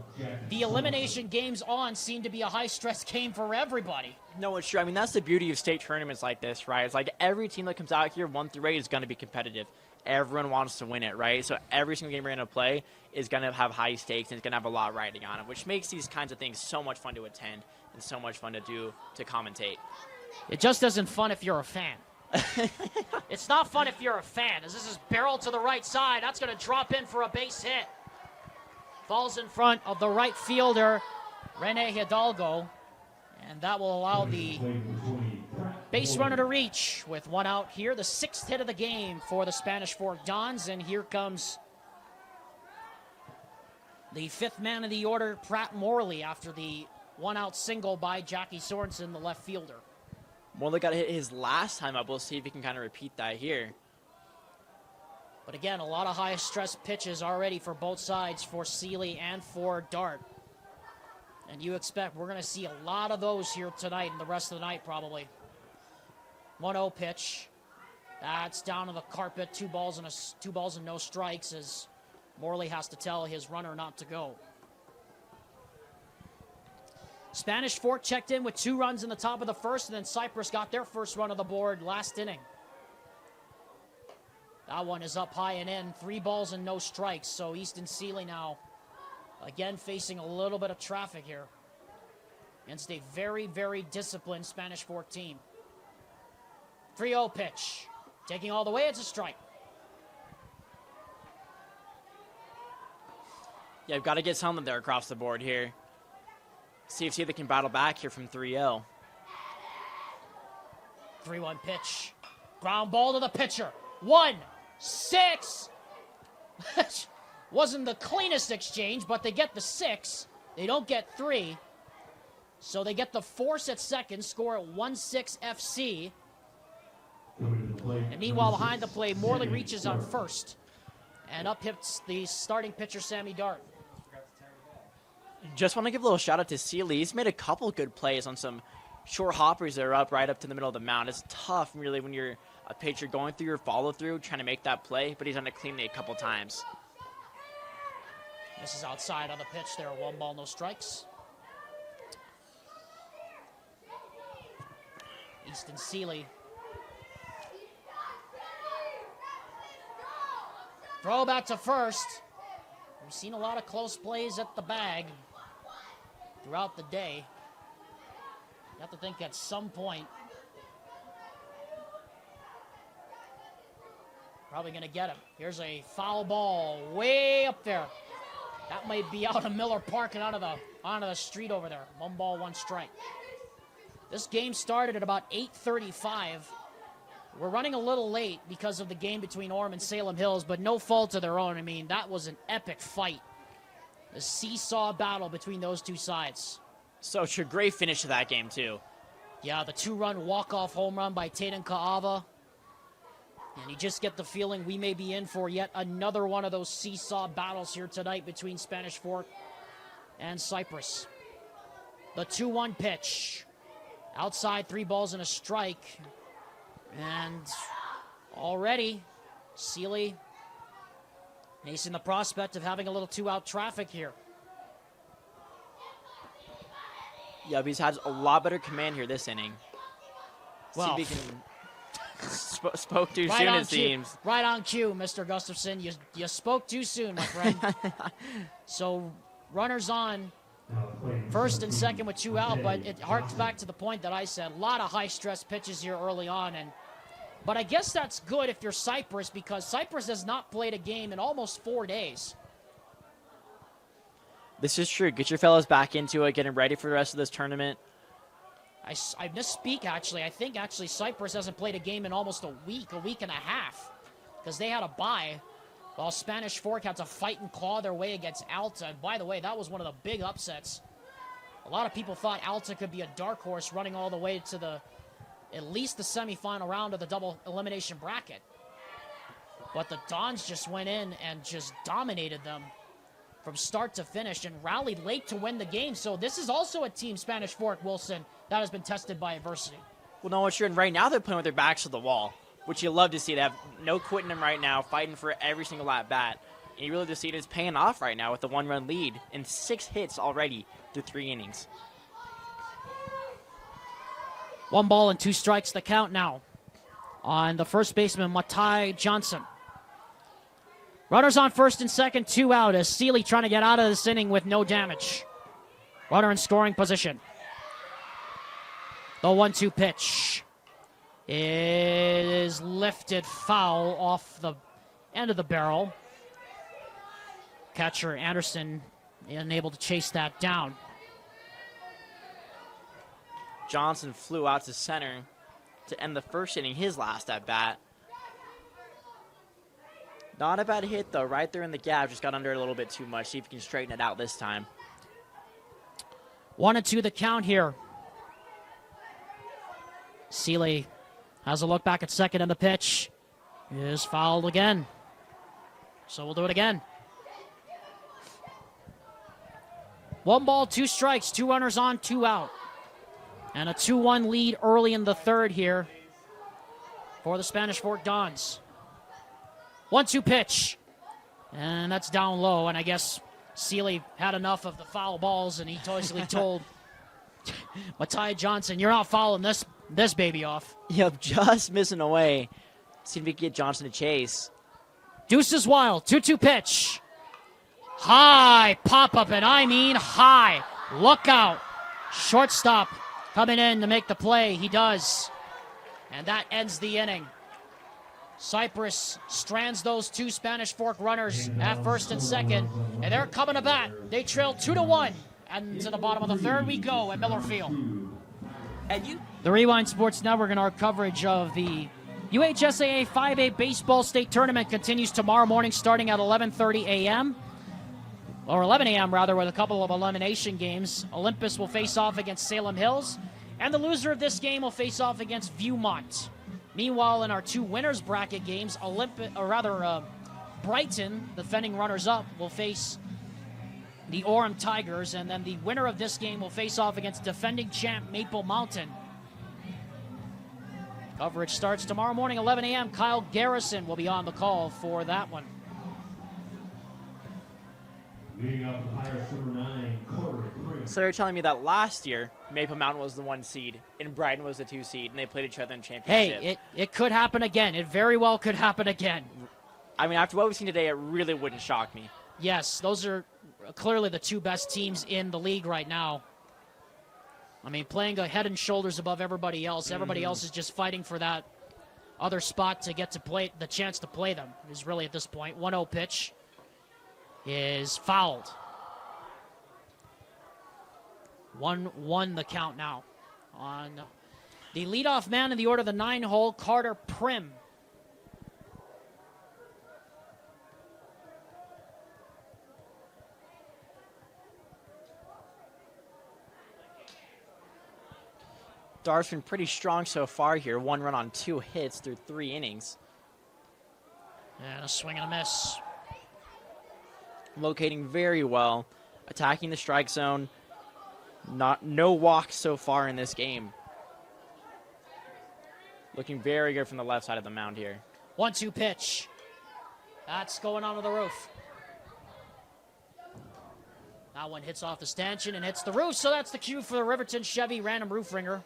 the elimination games on seemed to be a high-stress game for everybody. No, it's true. I mean, that's the beauty of state tournaments like this, right? It's like every team that comes out here, 1 through 8, is going to be competitive. Everyone wants to win it, right? So every single game we're going to play is going to have high stakes and it's going to have a lot riding on it, which makes these kinds of things so much fun to attend and so much fun to do, to commentate. It just isn't fun if you're a fan. It's not fun if you're a fan, as this is barreled to the right side. That's going to drop in for a base hit. Falls in front of the right fielder, Rene Hidalgo, and that will allow the base runner to reach with 1 out here. The 6th hit of the game for the Spanish Fork Dons, and here comes the 5th man of the order, Pratt Morley, after the 1-out single by Jackie Sorensen, the left fielder. Morley got hit his last time up. We'll see if he can kind of repeat that here. But again, a lot of high-stress pitches already for both sides, for Seeley and for Dart. And you expect we're going to see a lot of those here tonight and the rest of the night probably. 1-0 pitch. That's down on the carpet. 2 balls and no strikes as Morley has to tell his runner not to go. Spanish Fork checked in with 2 runs in the top of the first, and then Cyprus got their first run of the board last inning. That one is up high and in. 3 balls and no strikes. So Easton Seeley now again facing a little bit of traffic here against a very, very disciplined Spanish Fork team. 3-0 pitch. Taking all the way, it's a strike. Yeah, we've got to get something there across the board here. See if they can battle back here from 3-0. 3-1 pitch. Ground ball to the pitcher. 1-6. Wasn't the cleanest exchange, but they get the 6. They don't get 3. So they get the force at second, score at 1-6 FC. And meanwhile, behind the plate, Morley reaches on first. And up hits the starting pitcher, Sammy Dart. Just want to give a little shout out to Seeley. He's made a couple good plays on some short hoppers that are up right up to the middle of the mound. It's tough, really, when you're a pitcher going through your follow-through, trying to make that play, but he's done it cleanly a couple times. This is outside on the pitch there. 1 ball, no strikes. Easton Seeley. Throw back to first. We've seen a lot of close plays at the bag throughout the day. You have to think at some point, probably going to get him. Here's a foul ball way up there. That might be out of Miller Park and onto the street over there. 1 ball, 1 strike. This game started at about 8:35. We're running a little late because of the game between Orem and Salem Hills, but no fault of their own. I mean, that was an epic fight. A seesaw battle between those two sides. Such a great finish to that game, too. Yeah, the 2-run walk-off home run by Tatum Kaava. And you just get the feeling we may be in for yet another one of those seesaw battles here tonight between Spanish Fork and Cyprus. The 2-1 pitch. Outside, 3 balls and a strike. And already, Seeley facing the prospect of having a little 2-out traffic here. Yeah, but he's had a lot better command here this inning. Well, see if he can spoke too soon, it seems. Right on cue, Mr. Gustafson. You spoke too soon, my friend. So runners on first and second with 2 out, but it harks back to the point that I said. A lot of high-stress pitches here early on, but I guess that's good if you're Cyprus, because Cyprus has not played a game in almost 4 days. This is true. Get your fellas back into it, getting ready for the rest of this tournament. I misspeak, actually. I think, Cyprus hasn't played a game in almost a week and a half, because they had a bye, while Spanish Fork had to fight and claw their way against Alta. And by the way, that was one of the big upsets. A lot of people thought Alta could be a dark horse running all the way to at least the semifinal round of the double elimination bracket. But the Dons just went in and just dominated them from start to finish and rallied late to win the game. So this is also a team, Spanish Fork, Wilson, that has been tested by adversity. Well, no, sure. And right now they're playing with their backs to the wall, which you love to see. They have no quitting them right now, fighting for every single at bat. And you really just see it as paying off right now with the 1-run lead and 6 hits already through 3 innings. 1 ball and 2 strikes, the count now on the first baseman, Matai Johnson. Runners on first and second, 2 out as Seeley trying to get out of this inning with no damage. Runner in scoring position. The 1-2 pitch is lifted foul off the end of the barrel. Catcher Anderson unable to chase that down. Johnson flew out to center to end the first inning, his last at bat. Not a bad hit, though. Right there in the gap. Just got under it a little bit too much. See if he can straighten it out this time. 1-2 the count here. Seeley has a look back at second, and the pitch is fouled again. So we'll do it again. 1 ball, 2 strikes, 2 runners on, 2 out. And a 2-1 lead early in the third here for the Spanish Fork Dons. 1-2 pitch. And that's down low. And I guess Seeley had enough of the foul balls, and he totally told Matai Johnson, you're not fouling this baby off. Yep, just missing away. See if we can get Johnson to chase. Deuces wild. 2-2 pitch. High pop-up, and I mean high. Look out. Shortstop coming in to make the play. He does. And that ends the inning. Cyprus strands those 2 Spanish Fork runners at first and second, and they're coming to bat. They trail 2-1, and to the bottom of the third we go at Miller Field. The Rewind Sports Network and our coverage of the UHSAA 5A Baseball State Tournament continues tomorrow morning starting at 11:30 a.m. or 11 a.m. rather, with a couple of elimination games. Olympus will face off against Salem Hills, and the loser of this game will face off against Viewmont. Meanwhile, in our 2 winners bracket games, Brighton, defending runners-up, will face the Orem Tigers, and then the winner of this game will face off against defending champ Maple Mountain. Coverage starts tomorrow morning, 11 a.m. Kyle Garrison will be on the call for that one. Leading off the Pirates, number 9, Corey. So they're telling me that last year, Maple Mountain was the 1 seed and Brighton was the 2 seed, and they played each other in championship. Hey, it could happen again. It very well could happen again. I mean, after what we've seen today, it really wouldn't shock me. Yes, those are clearly the 2 best teams in the league right now. I mean, playing a head and shoulders above everybody else. Everybody else is just fighting for that other spot to get to play, the chance to play them is really at this point. 1-0 pitch. is fouled. 1-1 the count now on the leadoff man in the order of the 9-hole, Carter Prim. Dart's been pretty strong so far here. 1 run on 2 hits through 3 innings. And a swing and a miss. Locating very well, attacking the strike zone. No walks so far in this game. Looking very good from the left side of the mound here. 1-2 pitch. That's going onto the roof. That one hits off the stanchion and hits the roof, so that's the cue for the Riverton Chevy Random Roof Ringer,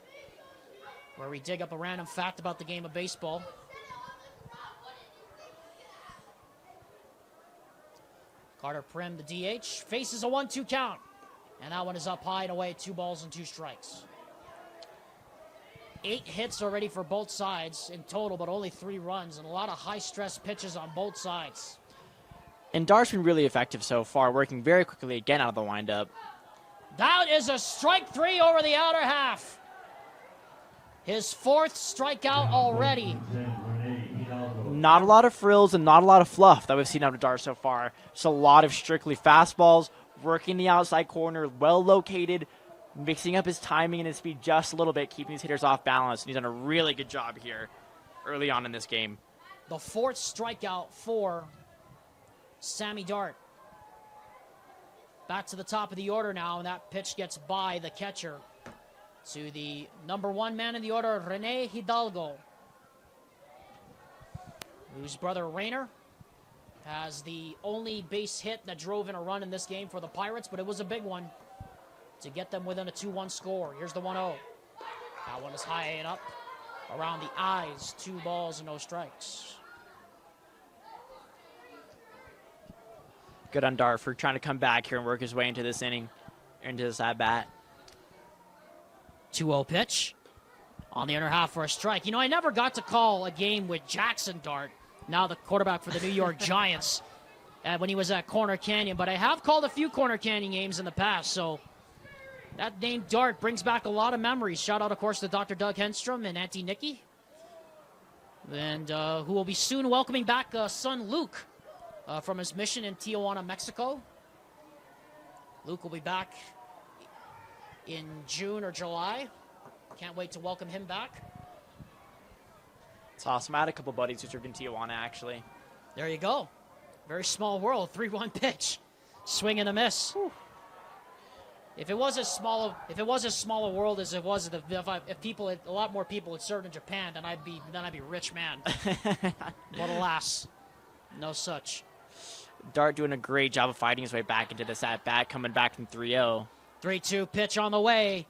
where we dig up a random fact about the game of baseball. Carter Prim, the DH, faces a 1-2 count. And that one is up high and away, 2 balls and 2 strikes. 8 hits already for both sides in total, but only 3 runs, and a lot of high-stress pitches on both sides. And Dart's been really effective so far, working very quickly again out of the windup. That is a strike 3 over the outer half. His 4th strikeout already. Not a lot of frills and not a lot of fluff that we've seen out of Dart so far. Just a lot of strictly fastballs, working the outside corner, well located, mixing up his timing and his speed just a little bit, keeping his hitters off balance. And he's done a really good job here early on in this game. The 4th strikeout for Sammy Dart. Back to the top of the order now, and that pitch gets by the catcher to the number 1 man in the order, Rene Hidalgo, whose brother Rayner has the only base hit that drove in a run in this game for the Pirates, but it was a big one to get them within a 2-1 score. Here's the 1-0. That one is high and up around the eyes. 2 balls and no strikes. Good on Dart for trying to come back here and work his way into this inning, into this at-bat. 2-0 pitch on the inner half for a strike. You know, I never got to call a game with Jackson Dart, now the quarterback for the New York Giants, when he was at Corner Canyon, but I have called a few Corner Canyon games in the past, so that name Dart brings back a lot of memories. Shout out, of course, to Dr. Doug Henstrom and Auntie Nikki, and who will be soon welcoming back son Luke from his mission in Tijuana, Mexico. Luke will be back in June or July. Can't wait to welcome him back. It's awesome. I had a couple buddies who served in Tijuana, actually. There you go. Very small world. 3-1 pitch. Swing and a miss. Whew. If it was as small a world as it was, if a lot more people had served in Japan, then I'd be a rich man. But alas, no such. Dart doing a great job of fighting his way back into this at bat, coming back from 3-0. 3-2 pitch on the way,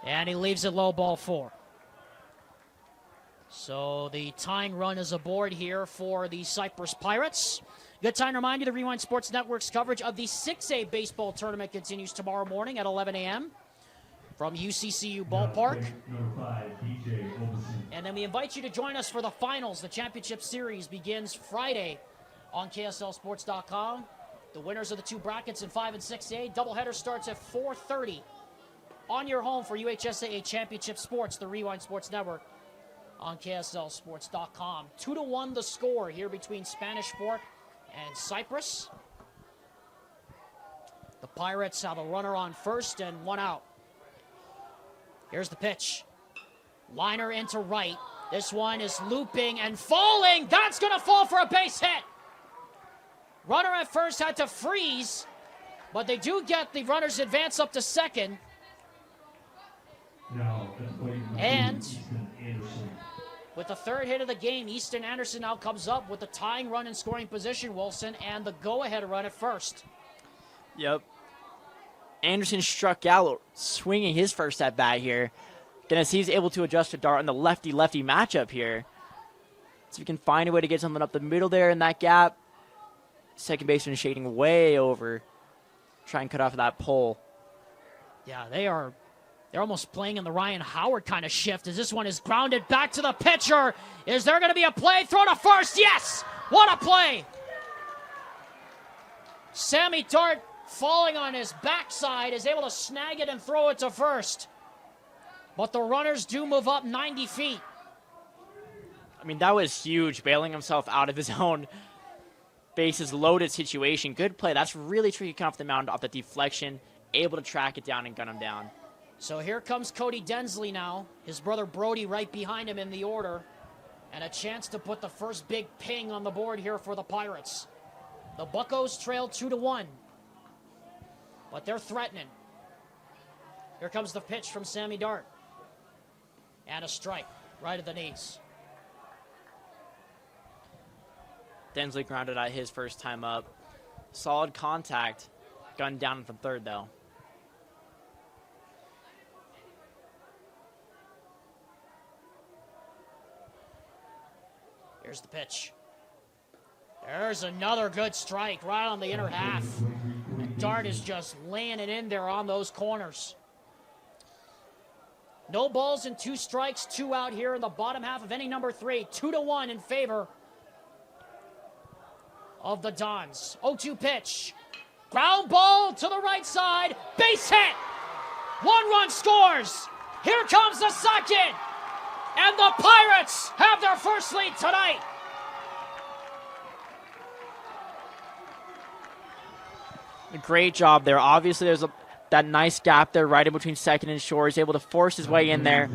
and he leaves it low, ball 4. So the tying run is aboard here for the Cyprus Pirates. Good time to remind you, the Rewind Sports Network's coverage of the 6A baseball tournament continues tomorrow morning at 11 a.m. from UCCU Ballpark. And then we invite you to join us for the finals. The championship series begins Friday on KSLSports.com. The winners of the 2 brackets in 5 and 6A. Doubleheader starts at 4:30 on your home for UHSAA Championship Sports, the Rewind Sports Network on KSLSports.com. 2-1 the score here between Spanish Fork and Cyprus. The Pirates have a runner on first and 1 out. Here's the pitch. Liner into right. This one is looping and falling. That's going to fall for a base hit. Runner at first had to freeze, but they do get the runner's advance up to second. And with the 3rd hit of the game, Easton Anderson now comes up with the tying run in scoring position, Wilson, and the go-ahead run at first. Yep. Anderson struck out, swinging his first at bat here. Gonna see he's able to adjust to Dart in the lefty-lefty matchup here. So we can find a way to get something up the middle there in that gap. Second baseman shading way over. Try and cut off that pole. Yeah, they're almost playing in the Ryan Howard kind of shift as this one is grounded back to the pitcher. Is there going to be a play? Throw to first. Yes! What a play! Sammy Dart, falling on his backside, is able to snag it and throw it to first. But the runners do move up 90 feet. I mean, that was huge, bailing himself out of his own bases loaded situation. Good play. That's really tricky coming off the mound, off the deflection, able to track it down and gun him down. So here comes Cody Densley now. His brother Brody right behind him in the order. And a chance to put the first big ping on the board here for the Pirates. The Buccos trail 2-1. But they're threatening. Here comes the pitch from Sammy Dart. And a strike right at the knees. Densley grounded out his first time up. Solid contact. Gunned down from third, though. Here's the pitch. There's another good strike right on the inner half. And Dart is just laying it in there on those corners. No balls and 2 strikes, 2 out here in the bottom half of inning number 3. 2-1 in favor of the Dons. 0-2 pitch. Ground ball to the right side. Base hit. 1 run scores. Here comes the second. And the Pirates have their first lead tonight. Great job there. Obviously, there's that nice gap there right in between second and short. He's able to force his way in there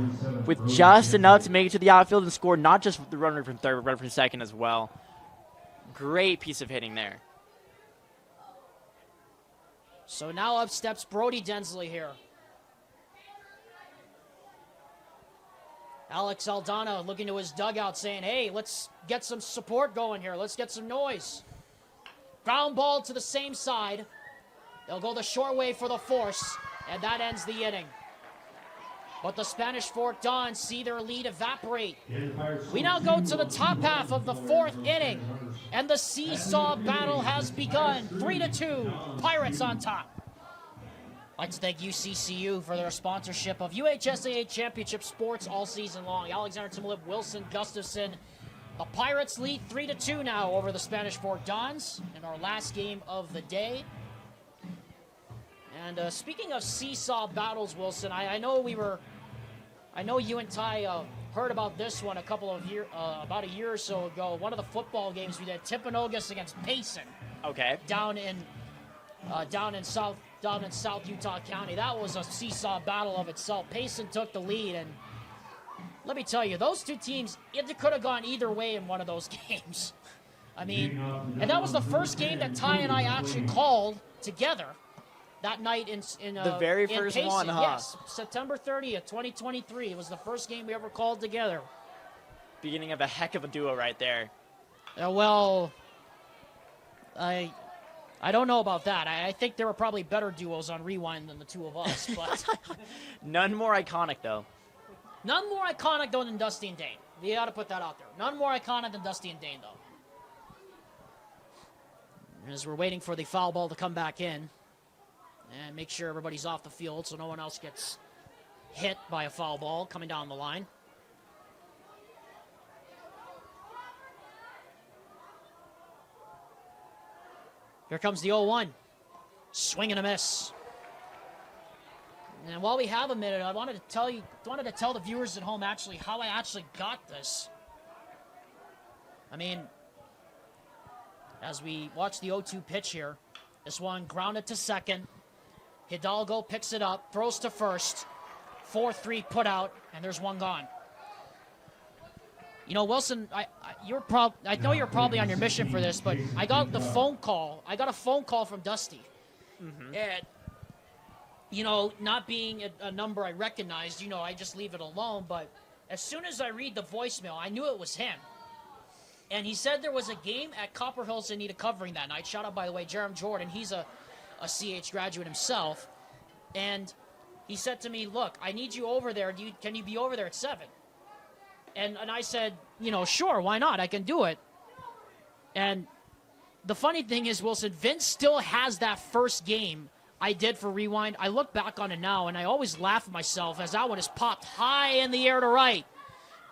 with just enough to make it to the outfield and score not just the runner from third, but runner from second as well. Great piece of hitting there. So now up steps Brody Densley here. Alex Aldana looking to his dugout saying, hey, let's get some support going here. Let's get some noise. Ground ball to the same side. They'll go the short way for the force, and that ends the inning. But the Spanish Fork Dons see their lead evaporate. We now go to the top half of the 4th inning, and the seesaw battle has begun. 3-2, Pirates on top. I'd like to thank UCCU for their sponsorship of UHSAA Championship Sports all season long. Alexander Timolip, Wilson, Gustafson. The Pirates lead 3-2 now over the Spanish Fork Dons in our last game of the day. And speaking of seesaw battles, Wilson, I know you and Ty heard about this one about a year or so ago. One of the football games we did, Timpanogos against Payson. Okay. Down in South Utah County. That was a seesaw battle of itself. Payson took the lead, and let me tell you, those two teams, it could have gone either way in one of those games. I mean, and that was the first game that Ty and I actually called together that night in the very first Payson. one, huh? Yes, September 30th, 2023. It was the first game we ever called together. Beginning of a heck of a duo right there. Well, I don't know about that. I think there were probably better duos on Rewind than the two of us, but none more iconic though. None more iconic though than Dusty and Dane. We got to put that out there. None more iconic than Dusty and Dane though. As we're waiting for the foul ball to come back in and make sure everybody's off the field so no one else gets hit by a foul ball coming down the line. Here comes the 0-1. Swing and a miss. And while we have a minute, I wanted to tell the viewers at home how I actually got this. I mean, as we watch the 0-2 pitch here, this one grounded to second. Hidalgo picks it up, throws to first. 4-3 put out, and there's one gone. You know, Wilson, I know you're probably on your mission for this, but I got a phone call from Dusty. Mm-hmm. And, you know, not being a number I recognized, you know, I just leave it alone. But as soon as I read the voicemail, I knew it was him. And he said there was a game at Copper Hills they needed covering that night. Shout out, by the way, Jerem Jordan. He's a CH graduate himself. And he said to me, look, I need you over there. Can you be over there at 7? And I said, you know, sure, why not? I can do it. And the funny thing is, Wilson, Vince still has that first game I did for Rewind. I look back on it now, and I always laugh at myself as that one is popped high in the air to right.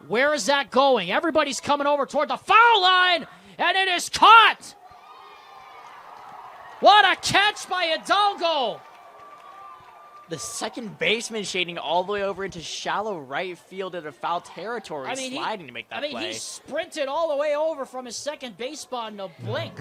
Where is that going? Everybody's coming over toward the foul line, and it is caught. What a catch by Hidalgo! The second baseman shading all the way over into shallow right field into foul territory, sliding to make that play. He sprinted all the way over from his second base spot in a blink.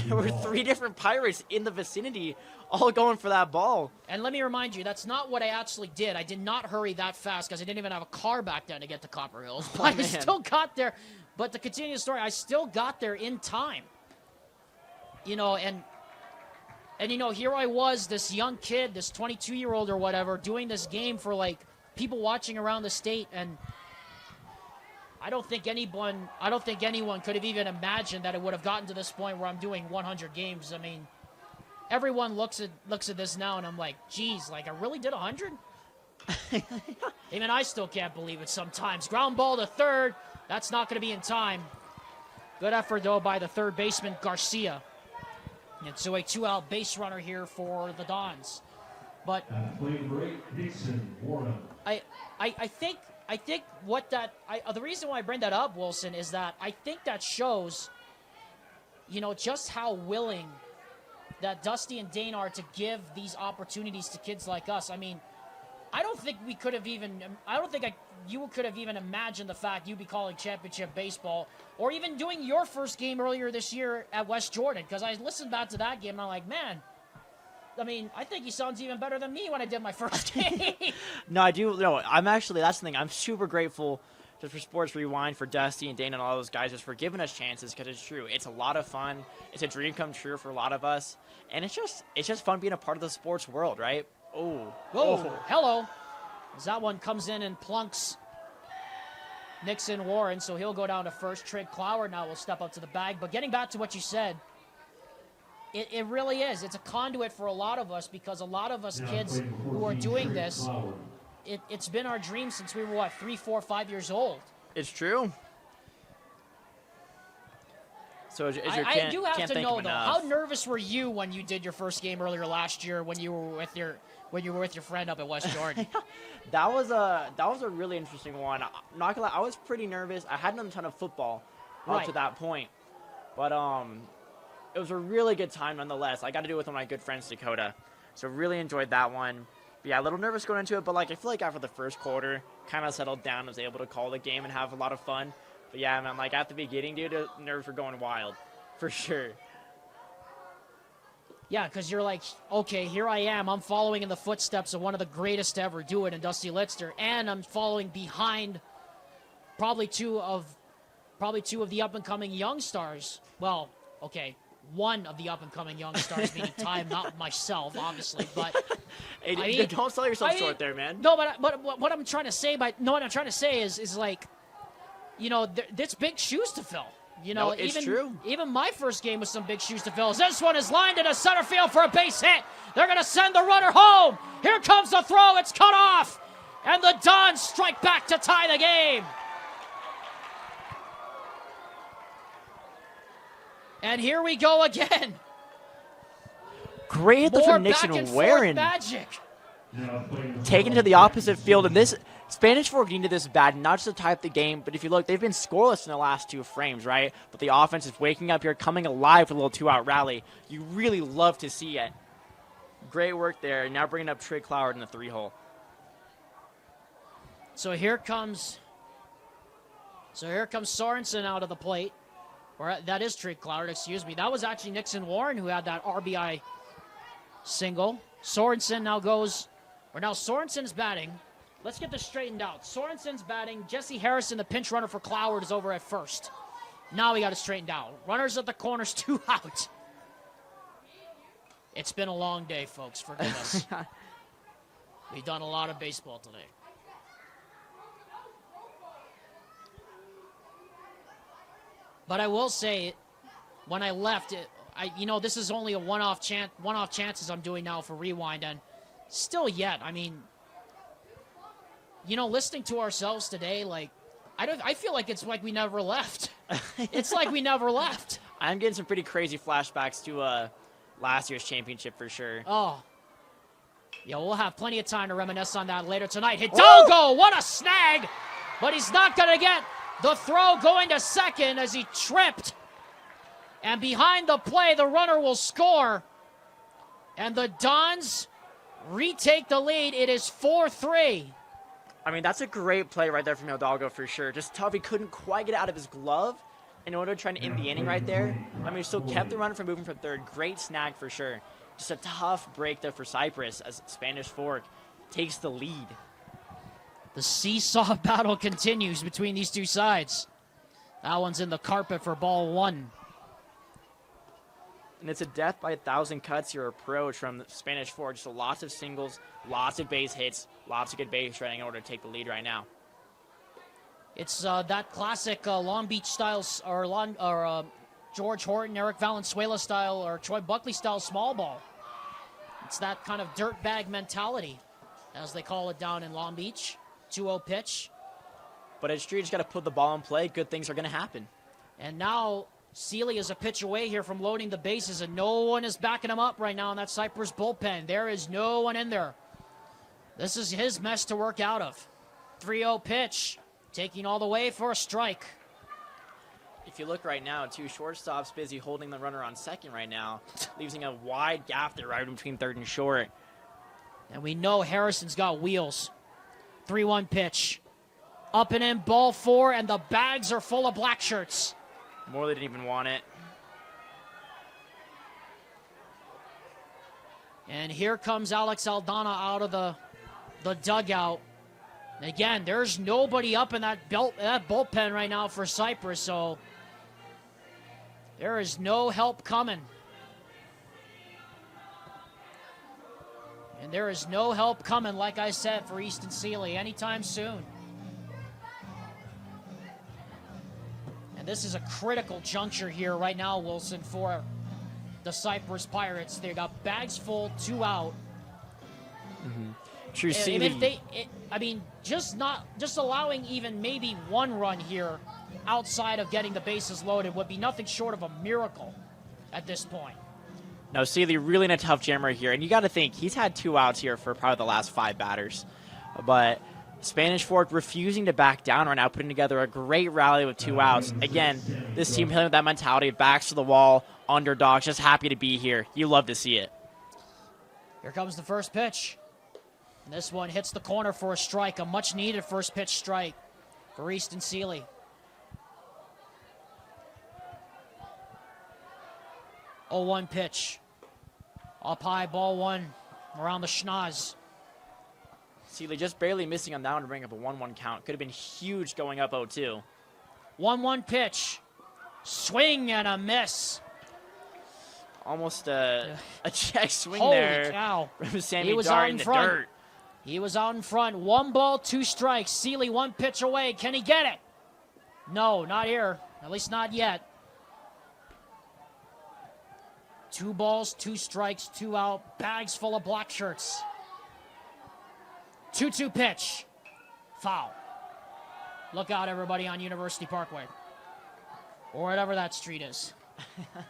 There were 3 different Pirates in the vicinity, all going for that ball. And let me remind you, that's not what I actually did. I did not hurry that fast because I didn't even have a car back then to get to Copper Hills. But I still got there. But to continue the story, I still got there in time. You know, and you know, here I was, this young kid, this 22-year-old or whatever, doing this game for, like, people watching around the state, and I don't think anyone could have even imagined that it would have gotten to this point where I'm doing 100 games. I mean, everyone looks at this now, and I'm like, geez, like, I really did 100? Even I still can't believe it sometimes. Ground ball to third. That's not going to be in time. Good effort, though, by the third baseman, Garcia. And so a 2-out base runner here for the Dons. But I think the reason why I bring that up, Wilson, is that I think that shows, you know, just how willing that Dusty and Dane are to give these opportunities to kids like us. I mean, I don't think you could have even imagined the fact you'd be calling championship baseball or even doing your first game earlier this year at West Jordan, because I listened back to that game and I'm like, man, I mean, I think he sounds even better than me when I did my first game. No, I do. No, I'm actually, that's the thing. I'm super grateful just for Sports Rewind, for Dusty and Dane and all those guys just for giving us chances, because it's true. It's a lot of fun. It's a dream come true for a lot of us. And it's just fun being a part of the sports world, right? Oh. Hello. As that one comes in and plunks Nixon Warren, so he'll go down to first. Trig Clower now will step up to the bag. But getting back to what you said, it really is. It's a conduit for a lot of us, because a lot of us kids who are doing this, it's been our dream since we were, 3, 4, 5 years old. It's true. So I do have to know, though, how nervous were you when you did your first game earlier last year when you were with your friend up at West Jordan? That was a really interesting one. Not gonna lie, I was pretty nervous. I hadn't done a ton of football up to that point, but it was a really good time nonetheless. I got to do it with one of my good friends, Dakota, so really enjoyed that one. But yeah, a little nervous going into it, but like I feel like after the first quarter, kind of settled down, was able to call the game and have a lot of fun. But yeah, man, like at the beginning, dude, nerves were going wild, for sure. Yeah, because you're like, okay, here I am. I'm following in the footsteps of one of the greatest to ever do it in Dusty Litzter, and I'm following behind probably two of the up-and-coming young stars. Well, okay, one of the up-and-coming young stars, meaning Ty, not myself, obviously. But hey, I mean, don't sell yourself short there, man. No, but what I'm trying to say, is like, you know, it's big shoes to fill. You know, it's true. Even my first game was some big shoes to fill. This one is lined into center field for a base hit. They're going to send the runner home. Here comes the throw. It's cut off. And the Dons strike back to tie the game. And here we go again. Great hit from Nixon Warren. Magic. Taken to the opposite field, and this Spanish Fork needed this bad, not just to tie up the game, but if you look, they've been scoreless in the last 2 frames, right? But the offense is waking up here, coming alive with a little 2-out rally. You really love to see it. Great work there. Now bringing up Trig Clower in the 3-hole. So here comes Sorensen out of the plate. Or that is Trig Clower, excuse me. That was actually Nixon Warren who had that RBI single. Sorensen's batting. Let's get this straightened out. Sorensen's batting. Jesse Harrison, the pinch runner for Cloward, is over at first. Now we got it straightened out. Runners at the corners, 2 out. It's been a long day, folks. Forgive us. We've done a lot of baseball today. But I will say, when I left, this is only a one-off chances I'm doing now for Rewind, and still yet, I mean, you know, listening to ourselves today, like, I feel like it's like we never left. It's like we never left. I'm getting some pretty crazy flashbacks to last year's championship for sure. Oh. Yeah, we'll have plenty of time to reminisce on that later tonight. Hidalgo, what a snag! But he's not going to get the throw going to second as he tripped. And behind the play, the runner will score. And the Dons retake the lead. It is 4-3. I mean, that's a great play right there from Hidalgo for sure. Just tough. He couldn't quite get it out of his glove in order to try to end the inning right there. I mean, he still kept the runner from moving from third. Great snag for sure. Just a tough break there for Cyprus as Spanish Fork takes the lead. The seesaw battle continues between these two sides. That one's in the carpet for ball 1. And it's a death by 1,000 cuts your approach from the Spanish Fork. Just lots of singles, lots of base hits, lots of good base running in order to take the lead right now. It's that classic Long Beach style, or George Horton, Eric Valenzuela style, or Troy Buckley style small ball. It's that kind of dirtbag mentality, as they call it down in Long Beach. 2-0 pitch. But as Street just got to put the ball in play, good things are going to happen. And now Seeley is a pitch away here from loading the bases, and no one is backing him up right now in that Cyprus bullpen. There is no one in there. This is his mess to work out of. 3-0 pitch, taking all the way for a strike. If you look right now, two shortstops busy holding the runner on second right now, leaving a wide gap there right between third and short. And we know Harrison's got wheels. 3-1 pitch. Up and in, ball 4, and the bags are full of black shirts. Morley didn't even want it. And here comes Alex Aldana out of the dugout. And again, there's nobody up in that bullpen right now for Cyprus, so there is no help coming. And there is no help coming, like I said, for Easton Seeley anytime soon. And this is a critical juncture here right now, Wilson, for the Cyprus Pirates. They got bags full, 2 out. True And Seeley. just allowing even maybe 1 run here outside of getting the bases loaded would be nothing short of a miracle at this point. No, Seeley really in a tough jam right here. And you got to think, he's had 2 outs here for probably the last 5 batters. But Spanish Fork refusing to back down right now, putting together a great rally with 2 outs. Again, this team hitting with that mentality, backs to the wall, underdogs, just happy to be here. You love to see it. Here comes the first pitch. And this one hits the corner for a strike, a much-needed first pitch strike for Easton Seeley. 0-1 pitch. Up high, ball 1, around the schnoz. Seeley just barely missing on that one to bring up a 1-1 count. Could have been huge going up 0-2. 1-1 pitch. Swing and a miss. Almost a check swing Holy there cow. from Sammy He was Dar out in in the front. dirt. He was out in front. 1 ball, 2 strikes. Seeley 1 pitch away. Can he get it? No, not here. At least not yet. 2 balls, 2 strikes, 2 out. Bags full of black shirts. 2-2 pitch. Foul. Look out, everybody, on University Parkway. Or whatever that street is.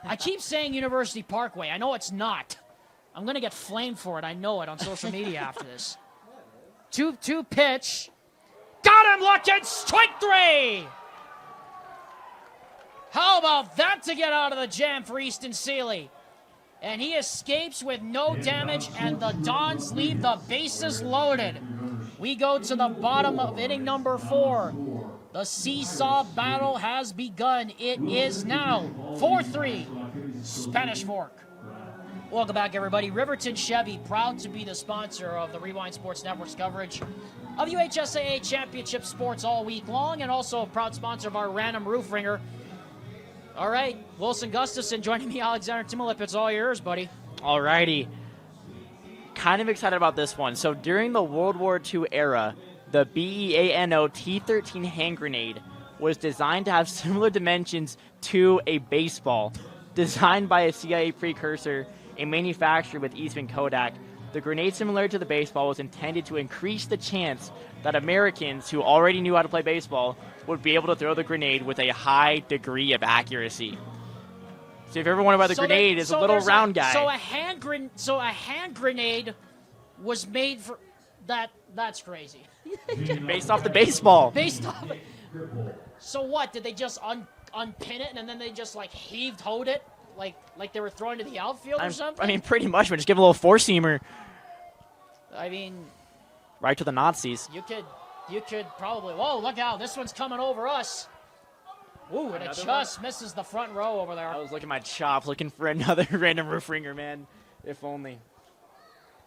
I keep saying University Parkway. I know it's not. I'm going to get flamed for it. I know it on social media after this. 2-2 pitch. Got him looking. Strike 3. How about that to get out of the jam for Easton Seeley? And he escapes with no damage, and the Dons leave the bases loaded. We go to the bottom of inning number 4. The seesaw battle has begun. It is now 4-3, Spanish Fork. Welcome back, everybody. Riverton Chevy, proud to be the sponsor of the Rewind Sports Network's coverage of UHSAA Championship Sports all week long, and also a proud sponsor of our Random Roof Ringer. All right, Wilson Gustafson joining me, Alexander Timolip. It's all yours, buddy. All righty. Kind of excited about this one. So during the World War II era, the BEANO T-13 hand grenade was designed to have similar dimensions to a baseball. Designed by a CIA precursor and manufactured with Eastman Kodak, the grenade similar to the baseball was intended to increase the chance that Americans who already knew how to play baseball would be able to throw the grenade with a high degree of accuracy. So if you ever wonder why the grenade is a little round guy. So a hand grenade was made for that. That's crazy. Based off the baseball. Based off, So what? Did they just unpin it and then they just like heaved-hoed it? Like they were throwing to the outfield or something? I mean, pretty much, but just give a little four-seamer I mean, right to the Nazis. you could probably. Whoa, look out. This one's coming over us. Ooh, and it Another just misses the front row over there. I was looking at my chops, looking for another random roof ringer, man. If only.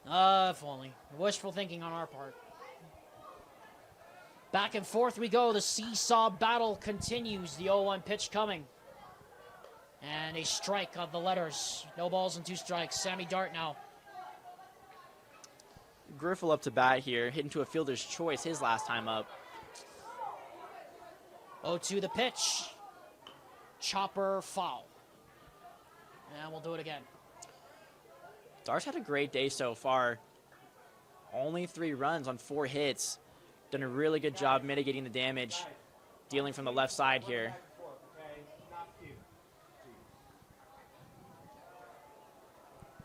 If only. Wishful thinking on our part. Back and forth we go. The seesaw battle continues. The 0-1 pitch coming. And a strike of the letters. No balls and 2 strikes. Sammy Dart now. Griffel up to bat here, hitting to a fielder's choice his last time up. 0-2 the pitch. Chopper foul. And we'll do it again. Dart's had a great day so far. Only 3 runs on 4 hits. Done a really good job mitigating the damage. Dealing from the left side here.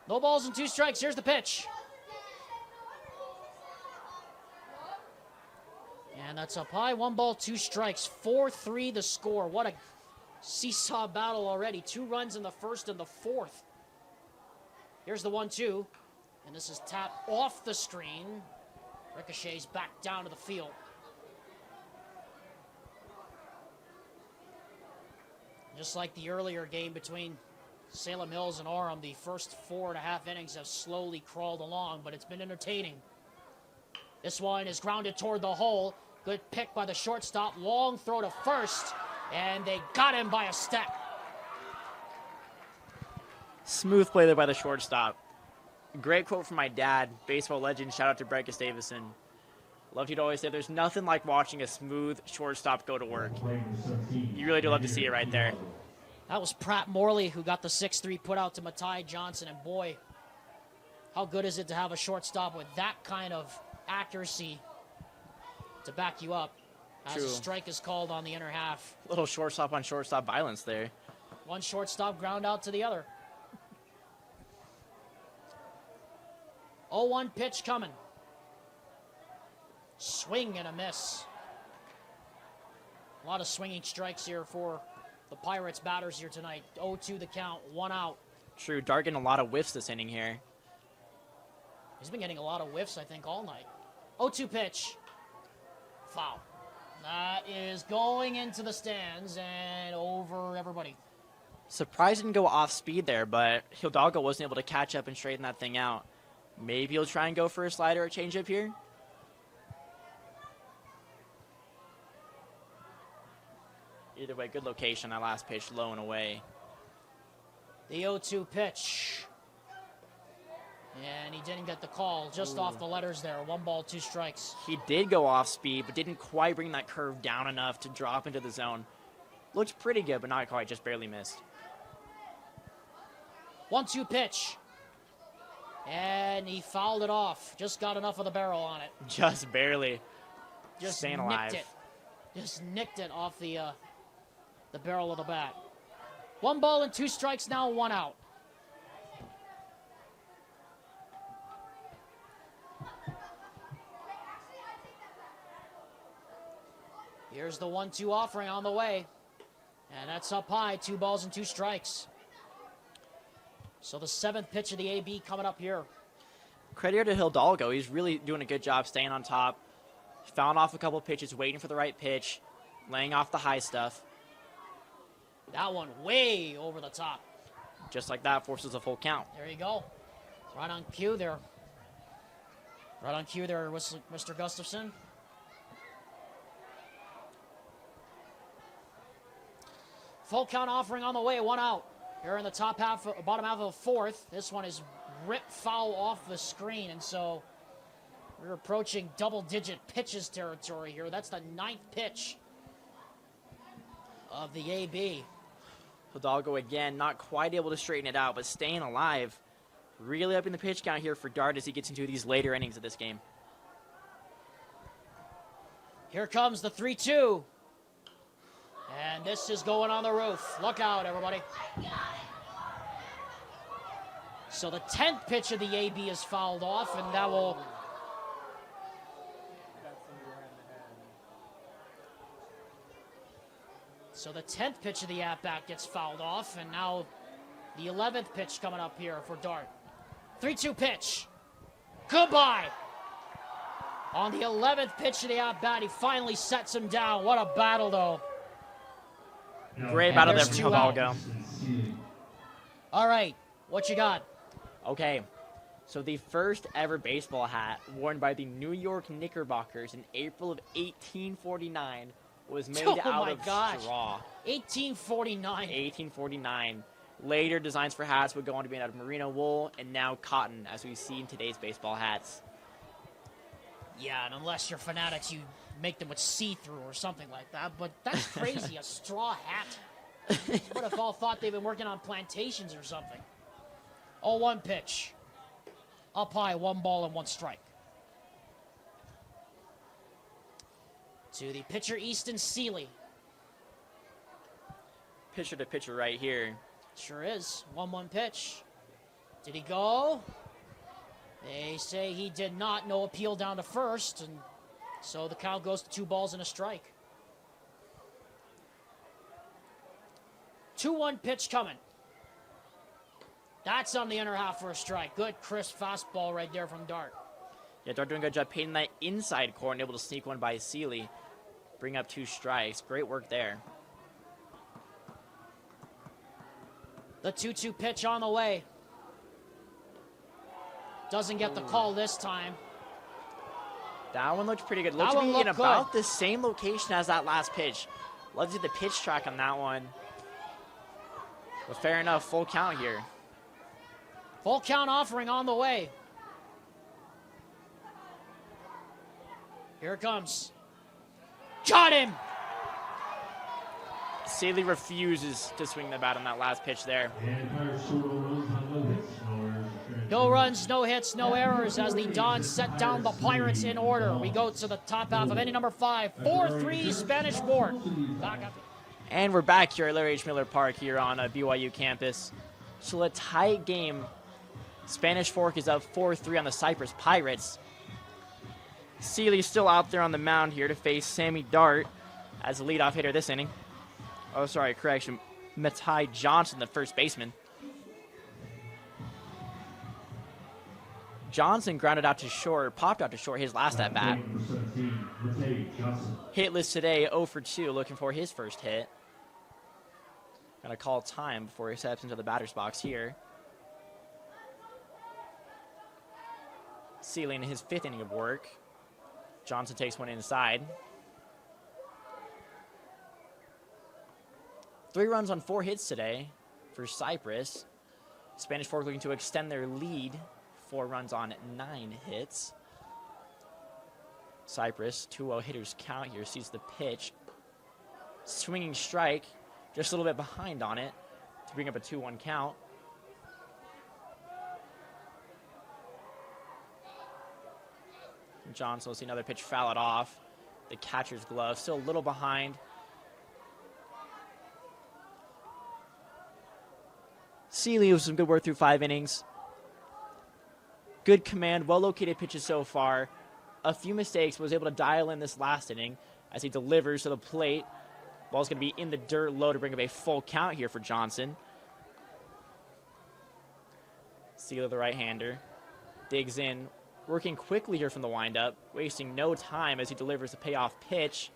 No balls and 2 strikes. Here's the pitch. And that's up high. 1 ball, 2 strikes. 4-3 the score. What a seesaw battle already. 2 runs in the first and the fourth. Here's the 1-2. And this is tapped off the screen. Ricochets back down to the field. Just like the earlier game between Salem Hills and Orem, the first 4.5 innings have slowly crawled along, but it's been entertaining. This one is grounded toward the hole. Good pick by the shortstop. Long throw to first, and they got him by a step. Smooth play there by the shortstop. Great quote from my dad, baseball legend. Shout out to Brett Gustavson. Loved he'd always say, there's nothing like watching a smooth shortstop go to work. You really do love to see it right there. That was Pratt Morley who got the 6-3 put out to Matai Johnson, and boy, how good is it to have a shortstop with that kind of accuracy to back you up as True. a strike is called on the inner half. Little shortstop on shortstop violence there. One shortstop ground out to the other. 0-1 pitch coming. Swing and a miss. A lot of swinging strikes here for the Pirates batters here tonight. 0-2 the count, 1 out. True, Dart getting a lot of whiffs this inning here. He's been getting a lot of whiffs, I think, all night. 0-2 pitch. Foul. That is going into the stands and over everybody. Surprised didn't go off speed there, but Hidalgo wasn't able to catch up and straighten that thing out. Maybe he'll try and go for a slider or changeup here. Either way, good location. That last pitch low and away. The 0-2 pitch. And he didn't get the call, just off the letters there. 1 ball, 2 strikes. He did go off speed, but didn't quite bring that curve down enough to drop into the zone. Looked pretty good, but not quite, just barely missed. 1-2 pitch. And he fouled it off. Just got enough of the barrel on it. Just barely. Just staying nicked alive. it. Just nicked it off the barrel of the bat. 1 ball and 2 strikes now, 1 out. Here's the 1-2 offering on the way. And that's up high, 2 balls and 2 strikes. So the 7th pitch of the AB coming up here. Credit to Hidalgo. He's really doing a good job staying on top. Found off a couple pitches, waiting for the right pitch, laying off the high stuff. That one way over the top. Just like that, forces a full count. There you go. Right on cue there. Right on cue there, Mr. Gustafson. Full count offering on the way, 1 out. Here in the top half, bottom half of the 4th. This one is ripped foul off the screen, and so we're approaching double-digit pitches territory here. That's the 9th pitch of the AB. Hidalgo again, not quite able to straighten it out, but staying alive. Really upping the pitch count here for Dart as he gets into these later innings of this game. Here comes the 3-2. And this is going on the roof. Look out, everybody. So the 10th pitch of the AB is fouled off, and that will... So the 10th pitch of the at-bat gets fouled off, and now the 11th pitch coming up here for Dart. 3-2 pitch. Goodbye. On the 11th pitch of the at-bat, he finally sets him down. What a battle, though. Great battle there there's from two out. Hidalgo. All right, what you got? Okay, so the first ever baseball hat worn by the New York Knickerbockers in April of 1849 was made Oh out my of gosh. straw. 1849. 1849. Later, designs for hats would go on to be made out of merino wool and now cotton, as we see in today's baseball hats. Yeah, and unless you're fanatics, you make them with see-through or something like that. But that's crazy, a straw hat. Would have all thought they've been working on plantations or something. 0-1 pitch. Up high, 1 ball and 1 strike. To the pitcher, Easton Seeley. Pitcher to pitcher right here. Sure is. 1-1 pitch. Did he go? They say he did not. No appeal down to first. And so the count goes to 2 balls and a strike. 2-1 pitch coming. That's on the inner half for a strike. Good, crisp fastball right there from Dart. Yeah, Dart doing a good job painting that inside corner and able to sneak one by Seeley. Bring up 2 strikes. Great work there. The 2-2 pitch on the way. Doesn't get the call this time. That one looked pretty good. That Looked to one be in looked about good. the same location as that last pitch. Let's see the pitch track on that one. But fair enough, full count here. Full count offering on the way. Here it comes. Got him! Seeley refuses to swing the bat on that last pitch there. No runs, no hits, no errors as the Dons set down the Pirates in order. We go to the top half of inning number 5. 4-3 Spanish Fort. Back up. And we're back here at Larry H. Miller Park here on BYU campus. So a tight game. Spanish Fork is up 4-3 on the Cyprus Pirates. Seeley's still out there on the mound here to face Sammy Dart as the leadoff hitter this inning. Oh, sorry, correction. Matai Johnson, the first baseman. Johnson grounded out to short, popped out to short his last at bat. Hitless today, 0 for 2, looking for his first hit. Gonna call time before he steps into the batter's box here. Seeley in his 5th inning of work. Johnson takes one inside. 3 runs on 4 hits today for Cyprus. Spanish Fork looking to extend their lead. 4 runs on 9 hits. Cyprus, 2-0 hitters count here, sees the pitch. Swinging strike, just a little bit behind on it to bring up a 2-1 count. Johnson will see another pitch foul it off. The catcher's glove, still a little behind. Seeley with some good work through 5 innings. Good command, well-located pitches so far. A few mistakes, was able to dial in this last inning as he delivers to the plate. Ball's going to be in the dirt low to bring up a full count here for Johnson. Seeley, the right-hander, digs in, working quickly here from the windup, wasting no time as he delivers the payoff pitch.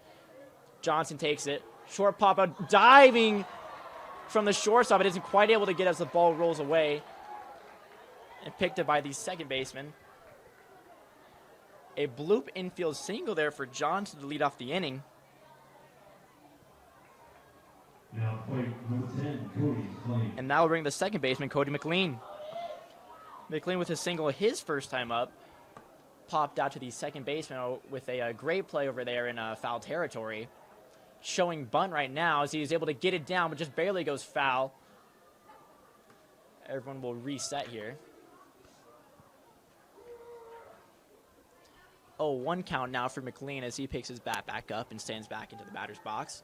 Johnson takes it. Short pop-out, diving from the shortstop, but isn't quite able to get as the ball rolls away. And picked up by the second baseman. A bloop infield single there for Johnson to lead off the inning. Now plate number 10, Cody McLean. And that will bring the second baseman, Cody McLean. McLean with a single his first time up. Popped out to the second baseman with a great play over there in foul territory. Showing bunt right now as he is able to get it down, but just barely goes foul. Everyone will reset here. 0-1 count now for McLean as he picks his bat back up and stands back into the batter's box.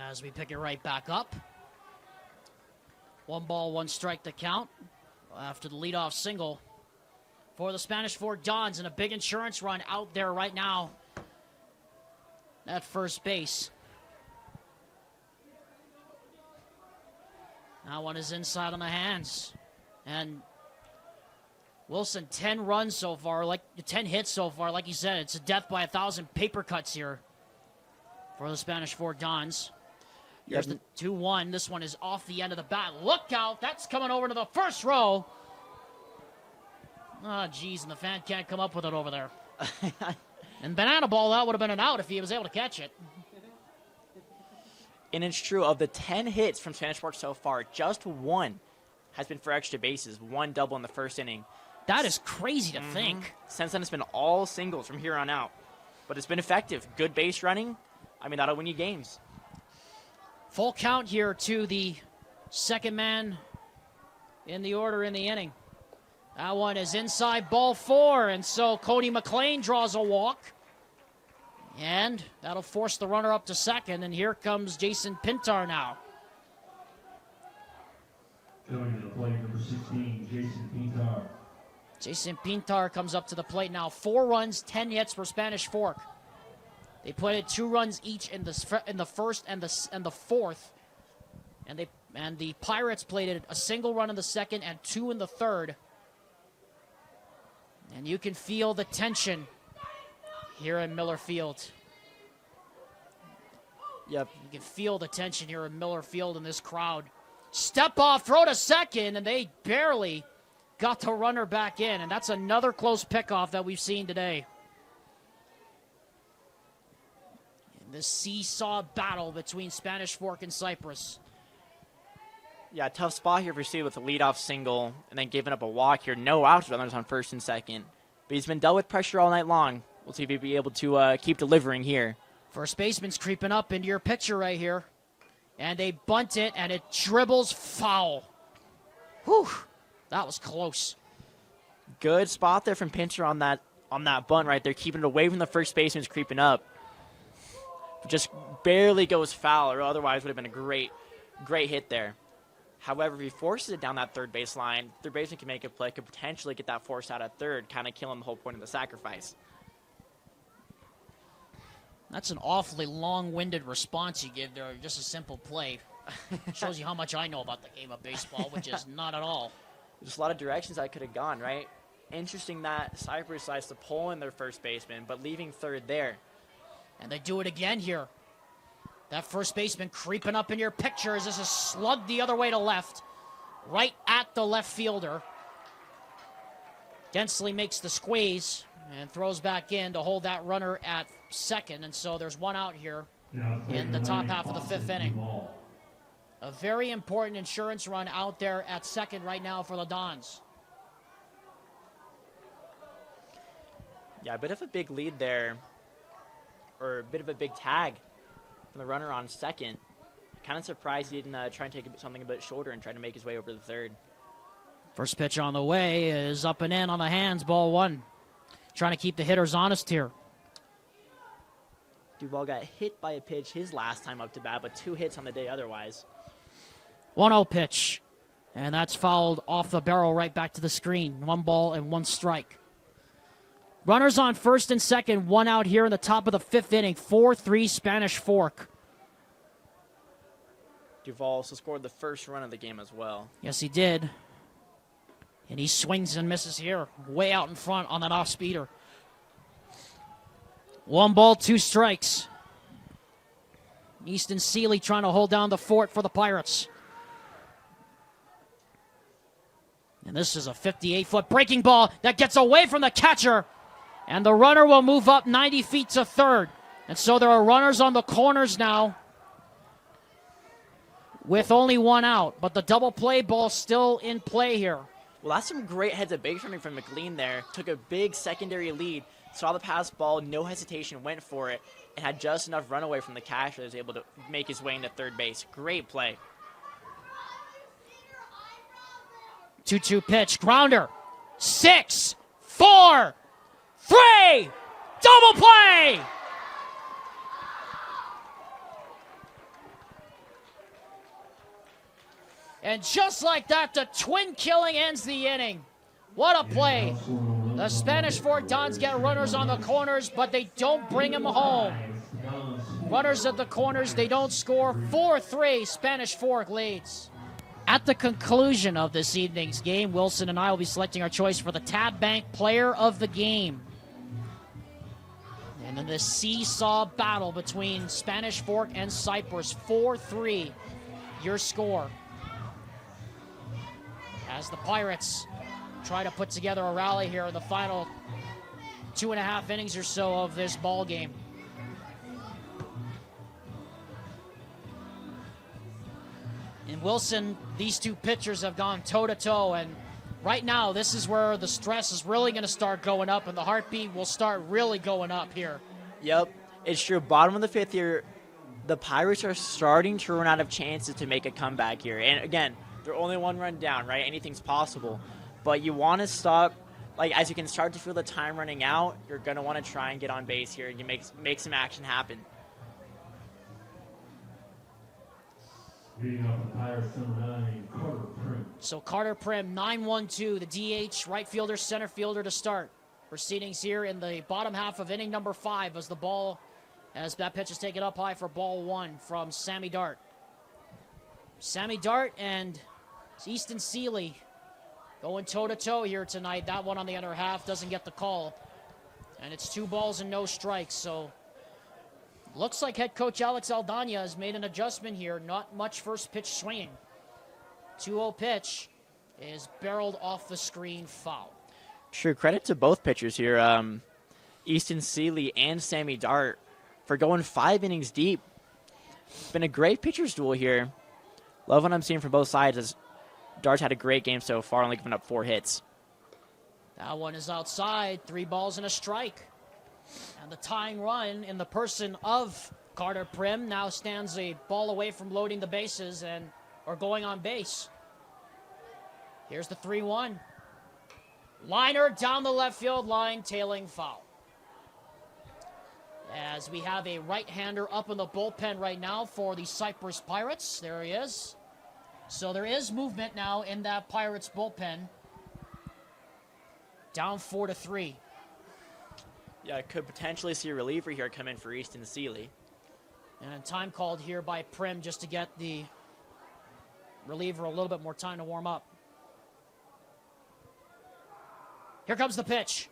as we pick it right back up. 1 ball, 1 strike to count after the leadoff single for the Spanish Fork Dons, and a big insurance run out there right now at first base. That one is inside on the hands. And Wilson, 10 runs so far, 10 hits so far. Like you said, it's a death by 1,000 paper cuts here for the Spanish Fork Dons. Here's the 2-1. This one is off the end of the bat. Look out. That's coming over to the first row. Oh, geez, and the fan can't come up with it over there. And banana ball, that would have been an out if he was able to catch it. And it's true, of the 10 hits from Spanish Fork so far, just 1 has been for extra bases. 1 double in the first inning. That is crazy to think. Since then, it's been all singles from here on out. But it's been effective. Good base running. I mean, that'll win you games. Full count here to the second man in the order in the inning. That one is inside, ball 4, and so Cody McLean draws a walk. And that'll force the runner up to second, and here comes Jason Pintar now. Coming to the plate, number 16, Jason Pintar. Jason Pintar comes up to the plate now. 4 runs, 10 hits for Spanish Fork. They put in 2 runs each in the first and the fourth, and the Pirates played a single run in the second and 2 in the third. And you can feel the tension here in Miller Field. Yep. You can feel the tension here in Miller Field in this crowd. Step off, throw to second, and they barely got the runner back in. And that's another close pickoff that we've seen today. This seesaw battle between Spanish Fork and Cyprus. Yeah, tough spot here for Steve with a leadoff single and then giving up a walk here. No outs, runners on first and second. But he's been dealt with pressure all night long. We'll see if he'll be able to keep delivering here. First baseman's creeping up into your picture right here. And they bunt it, and it dribbles foul. Whew, that was close. Good spot there from Pinter on that bunt right there, keeping it away from the first baseman's creeping up. Just barely goes foul, or otherwise would have been a great hit there. However, if he forces it down that third base line, third baseman can make a play, could potentially get that force out at third, kind of killing the whole point of the sacrifice. That's an awfully long-winded response you give there. Just a simple play. Shows you how much I know about the game of baseball, which is not at all. There's a lot of directions I could have gone, right? Interesting that Cyprus decides to pull in their first baseman, but leaving third there. And they do it again here. That first baseman creeping up in your picture as this is slugged the other way to left. Right at the left fielder. Densley makes the squeeze and throws back in to hold that runner at second. And so there's 1 out here in the top half of the 5th inning. A very important insurance run out there at second right now for the Dons. Yeah, a bit of a big lead there. Or a bit of a big tag from the runner on second. Kind of surprised he didn't try and take something a bit shorter and try to make his way over to the third. First pitch on the way is up and in on the hands, ball 1. Trying to keep the hitters honest here. Duval got hit by a pitch his last time up to bat, but 2 hits on the day otherwise. 1-0 pitch. And that's fouled off the barrel right back to the screen. 1 ball and 1 strike. Runners on first and second, 1 out here in the top of the 5th inning. 4-3 Spanish Fork. Duval also scored the first run of the game as well. Yes, he did. And he swings and misses here. Way out in front on that off-speeder. 1 ball, 2 strikes. Easton Seeley trying to hold down the fort for the Pirates. And this is a 58-foot breaking ball that gets away from the catcher. And the runner will move up 90 feet to third. And so there are runners on the corners now with only 1 out. But the double play ball still in play here. Well, that's some great heads-up base running from McLean there. Took a big secondary lead, saw the pass ball, no hesitation, went for it, and had just enough runaway from the catcher that was able to make his way into third base. Great play. 2-2 pitch, grounder. 6, 4, 3, double play! And just like that, the twin killing ends the inning. What a play. The Spanish Fork Dons get runners on the corners, but they don't bring them home. Runners at the corners, they don't score. 4-3, Spanish Fork leads. At the conclusion of this evening's game, Wilson and I will be selecting our choice for the Tab Bank Player of the Game. And in this seesaw battle between Spanish Fork and Cyprus, 4-3, your score. As the Pirates try to put together a rally here in the final 2.5 innings or so of this ball game. In Wilson, these two pitchers have gone toe-to-toe, and right now, this is where the stress is really going to start going up, and the heartbeat will start really going up here. Yep, it's true. Bottom of the 5th here, the Pirates are starting to run out of chances to make a comeback here. And again, they're only 1 run down, right? Anything's possible. But you want to stop, like, as you can start to feel the time running out, you're going to want to try and get on base here and you make some action happen. Leading off the Pirates, number 9, Carter Prim. So Carter Prim, 9-1-2, the DH, right fielder, center fielder to start. Proceedings here in the bottom half of inning number 5 as that pitch is taken up high for ball 1 from Sammy Dart. Sammy Dart and Easton Seeley going toe-to-toe here tonight. That one on the other half doesn't get the call. And it's 2 balls and no strikes, so looks like head coach Alex Aldana has made an adjustment here. Not much first pitch swinging. 2-0 pitch is barreled off the screen, foul. True, credit to both pitchers here, Easton Seeley and Sammy Dart, for going 5 innings deep. It's been a great pitcher's duel here. Love what I'm seeing from both sides, as Dart's had a great game so far, only giving up 4 hits. That one is outside, 3 balls and a strike. And the tying run in the person of Carter Prim now stands a ball away from loading the bases or going on base. Here's the 3-1. Liner down the left field line, tailing foul. As we have a right-hander up in the bullpen right now for the Cyprus Pirates. There he is. So there is movement now in that Pirates bullpen. Down 4-3. Yeah, could potentially see a reliever here come in for Easton Seeley. And time called here by Prim just to get the reliever a little bit more time to warm up. Here comes the pitch.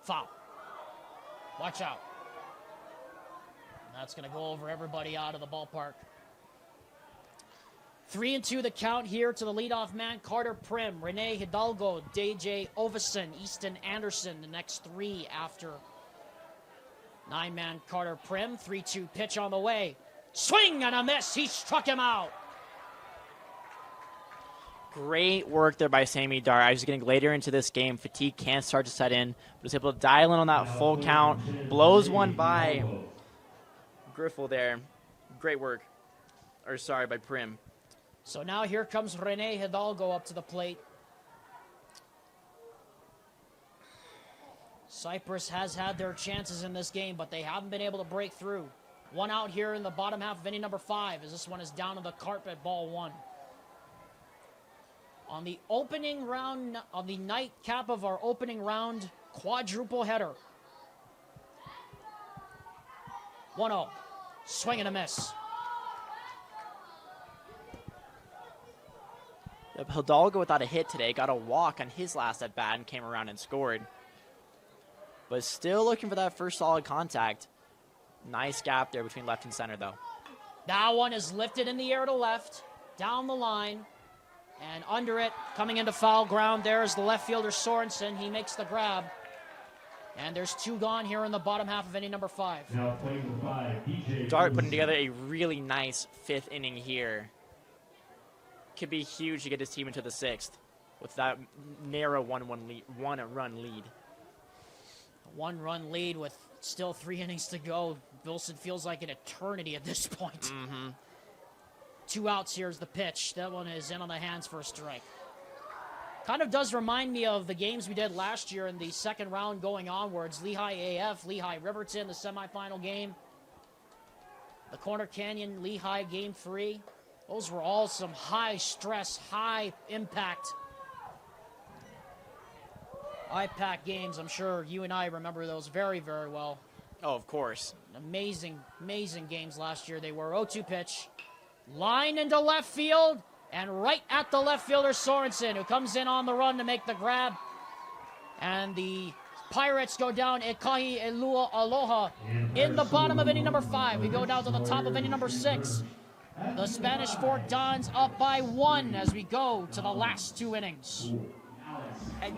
Foul. Watch out. That's going to go over everybody out of the ballpark. 3-2 the count here to the leadoff man, Carter Prim, Rene Hidalgo, DJ Ovison, Easton Anderson, the next 3 after 9-man Carter Prim. 3-2 pitch on the way. Swing and a miss. He struck him out. Great work there by Sammy Dart. I was getting later into this game. Fatigue can start to set in, but was able to dial in on that full count. Blows one by Griffel there. Great work. By Prim. So now here comes Rene Hidalgo up to the plate. Cyprus has had their chances in this game, but they haven't been able to break through. 1 out here in the bottom half of inning number 5, as this one is down on the carpet, ball 1. On the opening round, on the nightcap of our opening round quadruple header. 1-0. Swing and a miss. Hidalgo without a hit today, got a walk on his last at bat and came around and scored. But still looking for that first solid contact. Nice gap there between left and center, though. That one is lifted in the air to left, down the line, and under it, coming into foul ground, there is the left fielder Sorensen. He makes the grab. And there's 2 gone here in the bottom half of inning number 5. Now playing the 5, DJ. Dart putting together a really nice 5th inning here. Could be huge to get his team into the 6th with that narrow 1-run lead. 1-run lead with still 3 innings to go. Wilson feels like an eternity at this point. Mm-hmm. 2 outs. Here's the pitch. That one is in on the hands for a strike. Kind of does remind me of the games we did last year in the second round going onwards. Lehigh AF, Lehigh Riverton, the semifinal game. The Corner Canyon Lehigh game 3. Those were all some high stress, high impact IPAC games. I'm sure you and I remember those very, very well. Oh, of course. Amazing, amazing games last year. They were 0-2 pitch. Line into left field, and right at the left fielder, Sorensen, who comes in on the run to make the grab. And the Pirates go down Ekahi Elua Aloha in the bottom of inning number 5. We go down to the top of inning number 6. The Spanish Fork Dons up by 1 as we go to the last 2 innings. And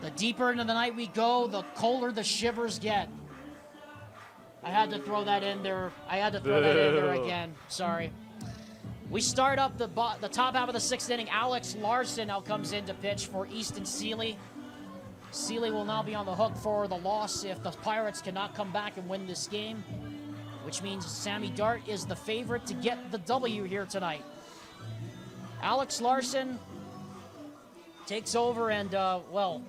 the deeper into the night we go, the colder the shivers get. I had to throw that in there. Again. Sorry. We start up the top half of the 6th inning. Alex Larson now comes in to pitch for Easton Seeley. Seeley will now be on the hook for the loss if the Pirates cannot come back and win this game, which means Sammy Dart is the favorite to get the W here tonight. Alex Larson takes over, and well,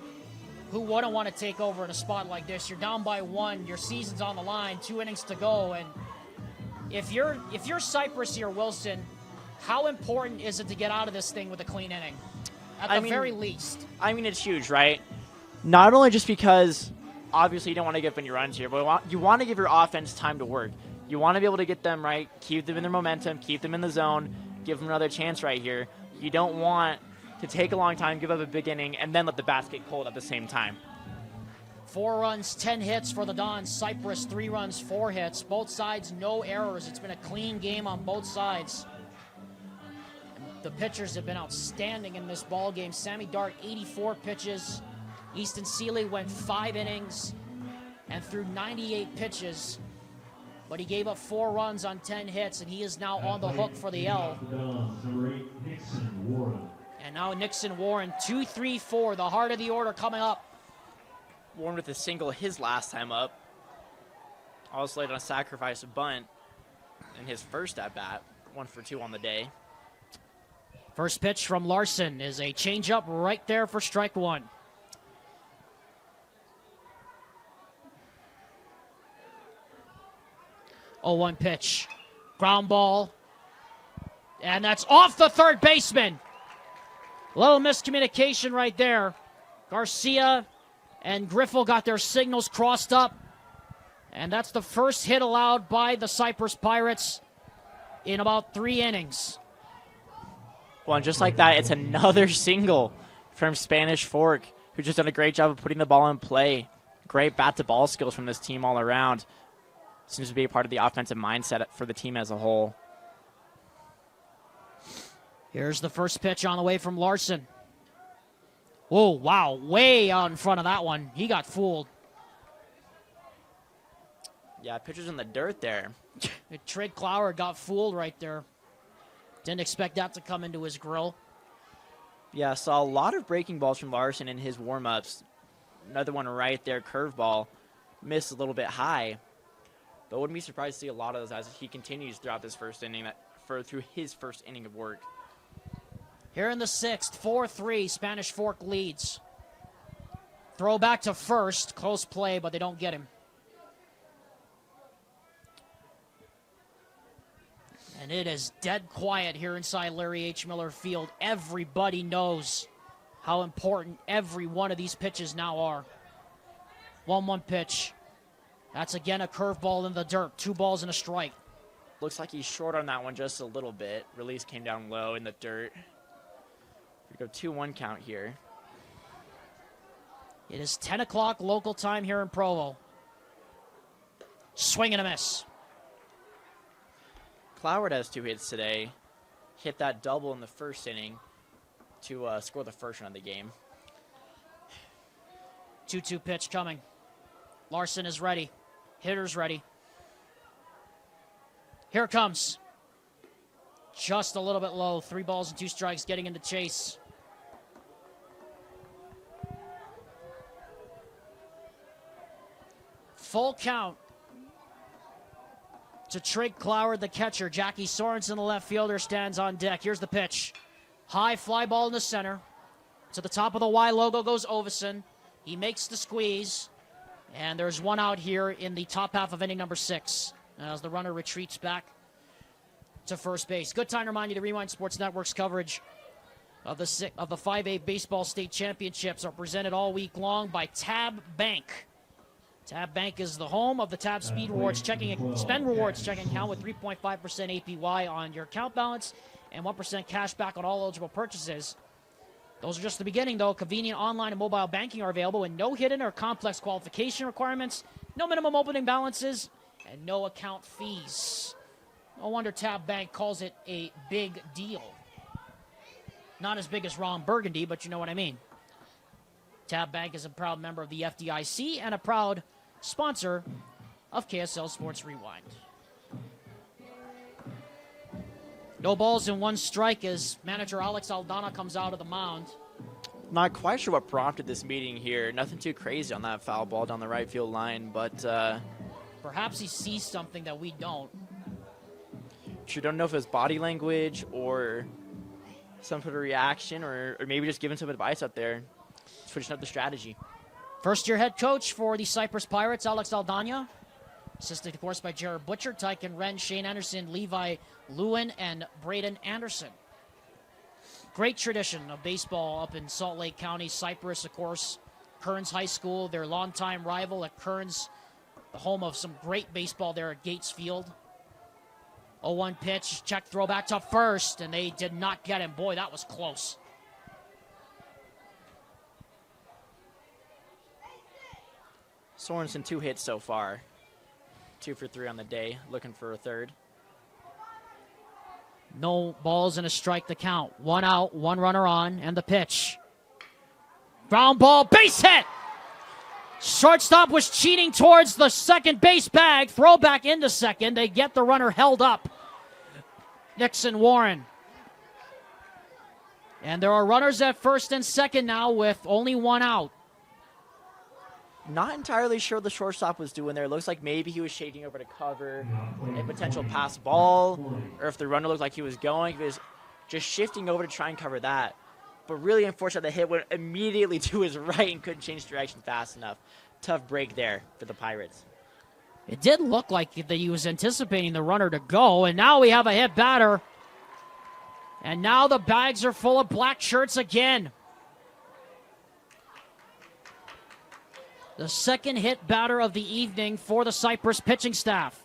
who wouldn't want to take over in a spot like this? You're down by 1, your season's on the line, 2 innings to go, and if you're Cyprus here, Wilson, how important is it to get out of this thing with a clean inning? At the very least. I mean, it's huge, right? Not only just because, obviously, you don't want to give up any runs here, but you want to give your offense time to work. You want to be able to get them right, keep them in their momentum, keep them in the zone, give them another chance right here. You don't want to take a long time, give up a big inning, and then let the bats get cold at the same time. 4 runs, 10 hits for the Dons. Cyprus, 3 runs, 4 hits. Both sides, no errors. It's been a clean game on both sides. The pitchers have been outstanding in this ball game. Sammy Dart, 84 pitches. Easton Seeley went 5 innings and threw 98 pitches, but he gave up 4 runs on 10 hits, and he is now on the hook for the L. And now Nixon Warren, 2-3-4, the heart of the order coming up. Warren with a single his last time up. Also laid on a sacrifice bunt in his first at-bat, 1 for 2 on the day. First pitch from Larson is a changeup right there for strike 1. Oh, 1 pitch. Ground ball. And that's off the third baseman. A little miscommunication right there. Garcia and Griffel got their signals crossed up. And that's the first hit allowed by the Cyprus Pirates in about 3 innings. Well, and just like that, it's another single from Spanish Fork, who's just done a great job of putting the ball in play. Great bat-to-ball skills from this team all around. Seems to be a part of the offensive mindset for the team as a whole. Here's the first pitch on the way from Larson. Oh, wow, way out in front of that one. He got fooled. Yeah, pitcher's in the dirt there. Trig Clower got fooled right there. Didn't expect that to come into his grill. Yeah, saw a lot of breaking balls from Larson in his warm-ups. Another one right there, curveball. Missed a little bit high. But wouldn't be surprised to see a lot of those as he continues throughout this first inning, through his first inning of work. Here in the 6th, 4-3, Spanish Fork leads. Throw back to first, close play, but they don't get him. And it is dead quiet here inside Larry H. Miller Field. Everybody knows how important every one of these pitches now are. 1-1 pitch. That's again a curveball in the dirt. 2 balls and a strike. Looks like he's short on that one just a little bit. Release came down low in the dirt. We go 2-1 count here. It is 10 o'clock local time here in Provo. Swing and a miss. Cloward has 2 hits today. Hit that double in the first inning to score the first run of the game. 2-2 pitch coming. Larson is ready. Hitter's ready. Here it comes. Just a little bit low. 3 balls and 2 strikes getting into chase. Full count to Trig Cloward, the catcher. Jackie Sorensen, the left fielder, stands on deck. Here's the pitch. High fly ball in the center. To the top of the Y logo goes Ovison. He makes the squeeze. And there's 1 out here in the top half of inning number 6 as the runner retreats back to first base. Good time to remind you the Rewind Sports Network's coverage of the 5A Baseball State Championships are presented all week long by Tab Bank. Tab Bank is the home of the Tab Spend Rewards checking account with 3.5% APY on your account balance and 1% cash back on all eligible purchases. Those are just the beginning, though. Convenient online and mobile banking are available with no hidden or complex qualification requirements, no minimum opening balances, and no account fees. No wonder Tab Bank calls it a big deal. Not as big as Ron Burgundy, but you know what I mean. Tab Bank is a proud member of the FDIC and a proud sponsor of KSL Sports Rewind. No balls and 1 strike as manager Alex Aldana comes out of the mound. Not quite sure what prompted this meeting here. Nothing too crazy on that foul ball down the right field line, but perhaps he sees something that we don't. Sure don't know if it's body language or some sort of reaction or maybe just giving some advice out there, switching up the strategy. First-year head coach for the Cyprus Pirates, Alex Aldana. Assisted, of course, by Jared Butcher, Tyken Wren, Shane Anderson, Levi Lewin, and Braden Anderson. Great tradition of baseball up in Salt Lake County. Cyprus, of course, Kearns High School, their longtime rival at Kearns, the home of some great baseball there at Gates Field. 0-1 pitch, check throw back to first, and they did not get him. Boy, that was close. Sorensen 2 hits so far. 2 for 3 on the day, looking for a third. No balls and a strike to count. 1 out, 1 runner on, and the pitch. Ground ball, base hit! Shortstop was cheating towards the second base bag. Throw back into second. They get the runner held up. Nixon Warren. And there are runners at first and second now with only 1 out. Not entirely sure what the shortstop was doing there. Looks like maybe he was shading over to cover a potential pass ball, or if the runner looked like he was going, he was just shifting over to try and cover that. But really unfortunate the hit went immediately to his right and couldn't change direction fast enough. Tough break there for the Pirates. It did look like that he was anticipating the runner to go, and now we have a hit batter. And now the bags are full of black shirts again. The second hit batter of the evening for the Cyprus pitching staff.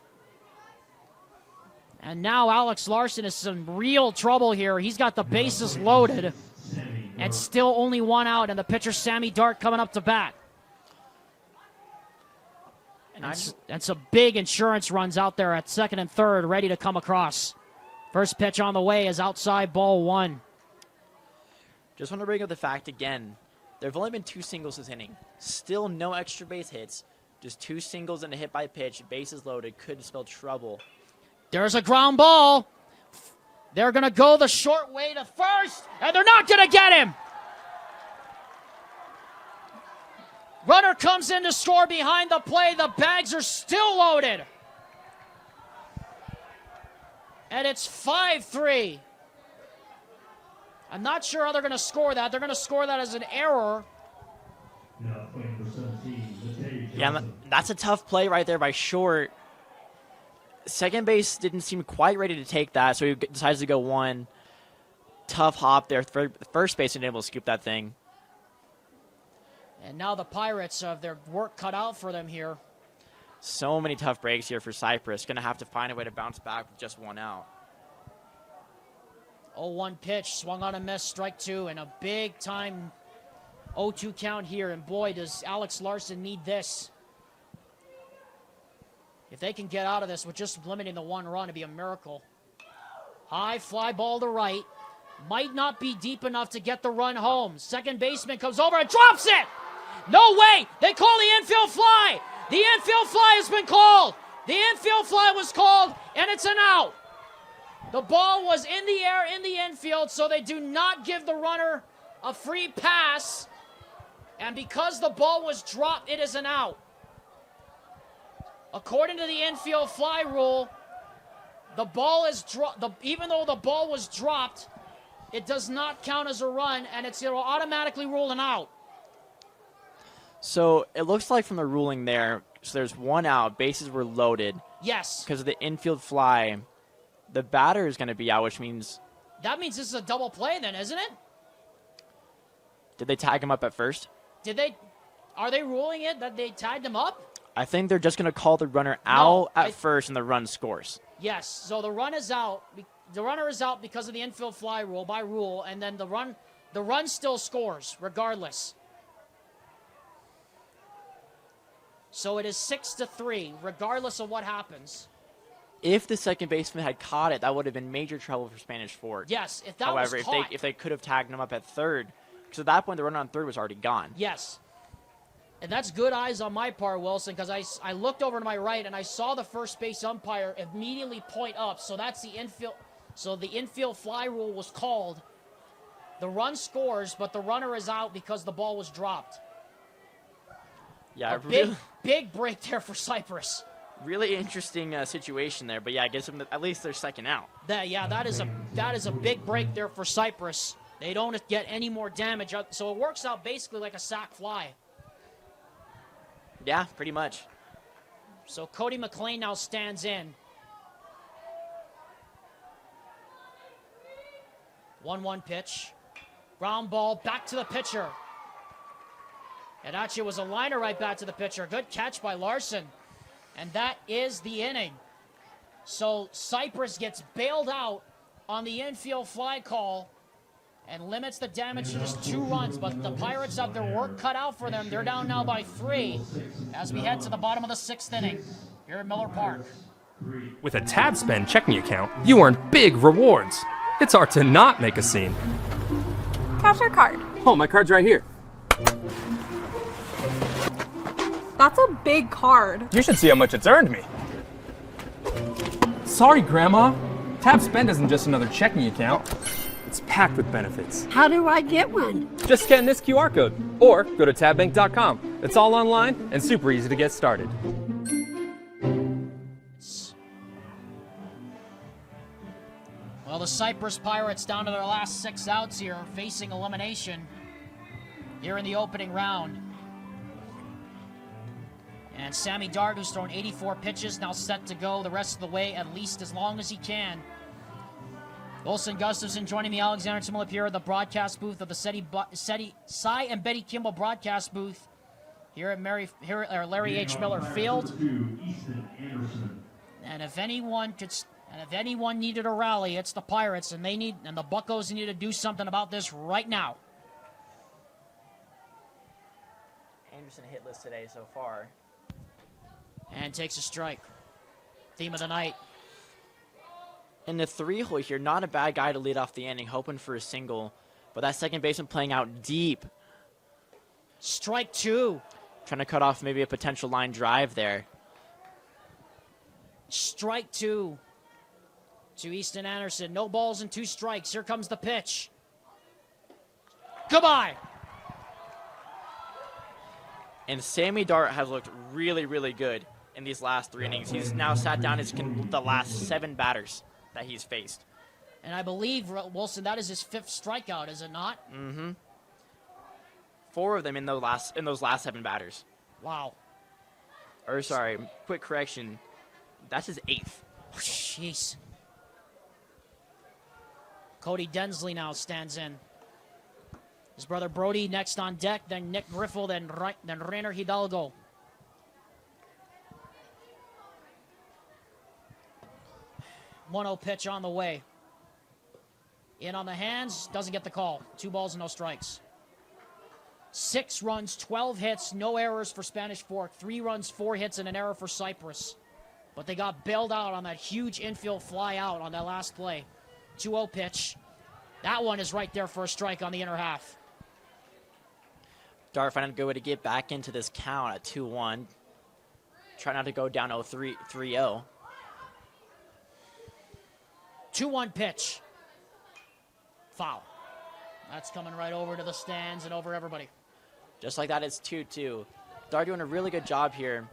And now Alex Larson is in real trouble here. He's got the bases loaded. And still only 1 out, and the pitcher Sammy Dart coming up to bat. And some big insurance runs out there at second and third, ready to come across. First pitch on the way is outside, ball 1. Just want to bring up the fact again, there have only been 2 singles this inning. Still no extra base hits. Just 2 singles and a hit by pitch. Bases loaded. Could spell trouble. There's a ground ball. They're going to go the short way to first, and they're not going to get him. Runner comes in to score behind the play. The bags are still loaded. And it's 5-3. I'm not sure how they're going to score that. They're going to score that as an error. Yeah, that's a tough play right there by Short. Second base didn't seem quite ready to take that, so he decides to go 1. Tough hop there. First base and able to scoop that thing. And now the Pirates have their work cut out for them here. So many tough breaks here for Cyprus. Going to have to find a way to bounce back with just 1 out. 0-1 pitch, swung on a miss, strike 2, and a big-time 0-2 count here. And boy, does Alex Larson need this. If they can get out of this with just limiting the 1 run, it'd be a miracle. High fly ball to right. Might not be deep enough to get the run home. Second baseman comes over and drops it. No way. They call the infield fly. The infield fly has been called. The infield fly was called, and it's an out. The ball was in the air in the infield, so they do not give the runner a free pass. And because the ball was dropped, it is an out. According to the infield fly rule, the ball is even though the ball was dropped, it does not count as a run, and it will automatically rule an out. So it looks like from the ruling there, so there's 1 out, bases were loaded. Yes. Because of the infield fly, The batter is going to be out, which means... That means this is a double play then, isn't it? Did they tag him up at first? Did they? Are they ruling it that they tied them up? I think they're just going to call the runner out at first, and the run scores. Yes. So the run is out. The runner is out because of the infield fly rule by rule, and then the run still scores regardless. So it is 6-3, regardless of what happens. If the second baseman had caught it, that would have been major trouble for Spanish Fork. Yes, if that However, was caught. if they could have tagged him up at third, because at that point the runner on third was already gone. Yes. And that's good eyes on my part, Wilson, because I looked over to my right and I saw the first base umpire immediately point up. So that's the infield. So the infield fly rule was called. The run scores, but the runner is out because the ball was dropped. Yeah, Big break there for Cyprus. Really interesting situation there, but yeah, it gives them at least their second out. That is a big break there for Cyprus. They don't get any more damage, so it works out basically like a sac fly. Yeah, pretty much. So Cody McLean now stands in. 1-1 pitch. Ground ball back to the pitcher. It actually was a liner right back to the pitcher. Good catch by Larson. And that is the inning. So Cyprus gets bailed out on the infield fly call and limits the damage to just 2 runs. But the Pirates have their work cut out for them. They're down now by 3 as we head to the bottom of the 6th inning here at Miller Park. With a TabSpend checking account, you earn big rewards. It's hard to not make a scene. Cash or card? Oh, my card's right here. That's a big card. You should see how much it's earned me. Sorry, Grandma. TabSpend isn't just another checking account. It's packed with benefits. How do I get one? Just scan this QR code or go to tabbank.com. It's all online and super easy to get started. Well, the Cyprus Pirates down to their last 6 outs here, facing elimination here in the opening round. And Sammy Dart, who's thrown 84 pitches, now set to go the rest of the way, at least as long as he can. Wilson Gustafson joining me, Alexander Timolapura, the broadcast booth of the Cy and Betty Kimball broadcast booth here at Larry H. Miller Field. And if anyone needed a rally, it's the Pirates, and the Buccos need to do something about this right now. Anderson hitless today so far. And takes a strike. Theme of the night. In the 3-hole here, not a bad guy to lead off the inning, hoping for a single. But that second baseman playing out deep. Strike 2. Trying to cut off maybe a potential line drive there. Strike 2 to Easton Anderson. No balls and 2 strikes. Here comes the pitch. Goodbye. And Sammy Dart has looked really, really good in these last 3 innings. He's now sat down the last 7 batters that he's faced. And I believe, Wilson, that is his 5th strikeout, is it not? Mm-hmm. 4 of them in those last 7 batters. Wow. Or sorry, quick correction. That's his 8th. Jeez. Cody Densley now stands in. His brother Brody next on deck, then Nick Griffel, then Rainer Hidalgo. One-0 pitch on the way. In on the hands, doesn't get the call. 2 balls and no strikes. 6 runs, 12 hits, no errors for Spanish Fork. 3 runs, 4 hits, and an error for Cyprus. But they got bailed out on that huge infield fly out on that last play. 2-0 pitch. That one is right there for a strike on the inner half. Dart finding a good way to get back into this count at 2-1. Try not to go down 3-0. 2-1 pitch. Foul. That's coming right over to the stands and over everybody. Just like that, it's 2-2. Dart doing a really good job here.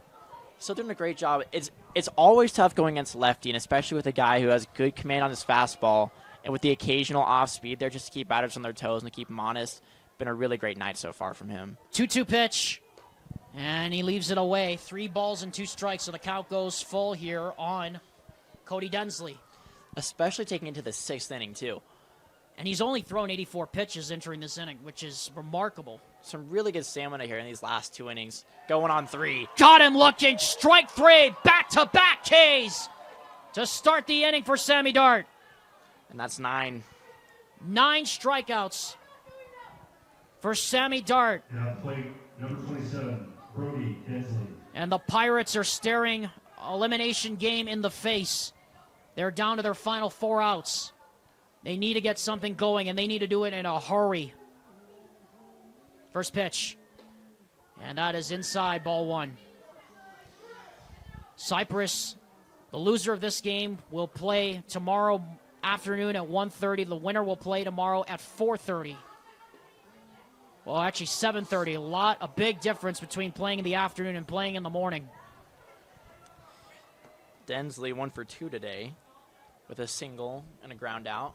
Still doing a great job. It's always tough going against lefty, and especially with a guy who has good command on his fastball and with the occasional off speed there just to keep batters on their toes and to keep them honest. Been a really great night so far from him. 2-2 pitch. And he leaves it away. 3 balls and 2 strikes, so the count goes full here on Cody Densley. especially taking into the 6th inning, too. And he's only thrown 84 pitches entering this inning, which is remarkable. Some really good stamina here in these last 2 innings. Going on 3. Got him looking. Strike 3. Back-to-back Ks to start the inning for Sammy Dart. And that's 9. 9 strikeouts for Sammy Dart. Now plate number 27, Brody Hensley. And the Pirates are staring elimination game in the face. They're down to their final 4 outs. They need to get something going, and they need to do it in a hurry. First pitch. And that is inside, ball 1. Cyprus, the loser of this game, will play tomorrow afternoon at 1:30. The winner will play tomorrow at 4:30. Well, actually 7:30. A big difference between playing in the afternoon and playing in the morning. Densley 1 for 2 today with a single and a ground out.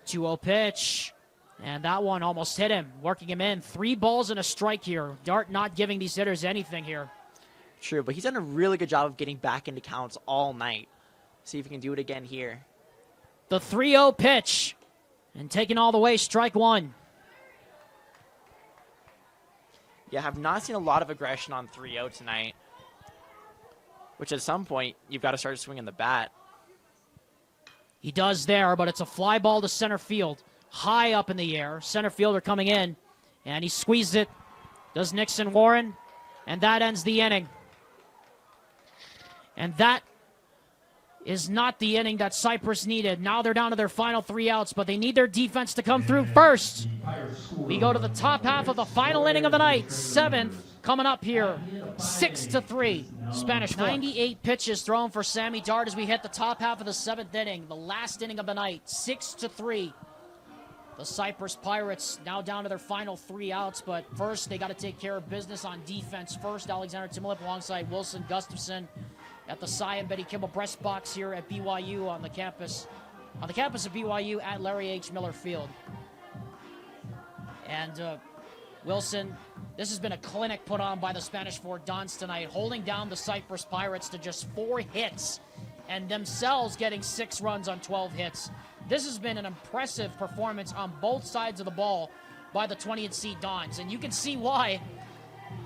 2-0 pitch. And that one almost hit him, working him in. 3 balls and a strike here. Dart not giving these hitters anything here. True, but he's done a really good job of getting back into counts all night. See if he can do it again here. The 3-0 pitch. And taken all the way, strike 1. Yeah, I have not seen a lot of aggression on 3-0 tonight. Which at some point, you've got to start swinging the bat. He does there, but it's a fly ball to center field. High up in the air. Center fielder coming in. And he squeezed it. Does Nixon Warren. And that ends the inning. And that is not the inning that Cyprus needed. Now they're down to their final 3 outs, but they need their defense to come through first. We go to the top half of the final inning of the night. 7th coming up here. 6-3. Spanish Fork. 98 pitches thrown for Sammy Dart as we hit the top half of the 7th inning. The last inning of the night. 6-3. The Cyprus Pirates now down to their final 3 outs, but first they got to take care of business on defense. First, Alexander Timolip alongside Wilson Gustafson at the Cy and Betty Kimball press box here at BYU on the campus of BYU at Larry H. Miller Field. And Wilson, this has been a clinic put on by the Spanish Fork Dons tonight, holding down the Cyprus Pirates to just 4 hits and themselves getting 6 runs on 12 hits. This has been an impressive performance on both sides of the ball by the 20th seed Dons, and you can see why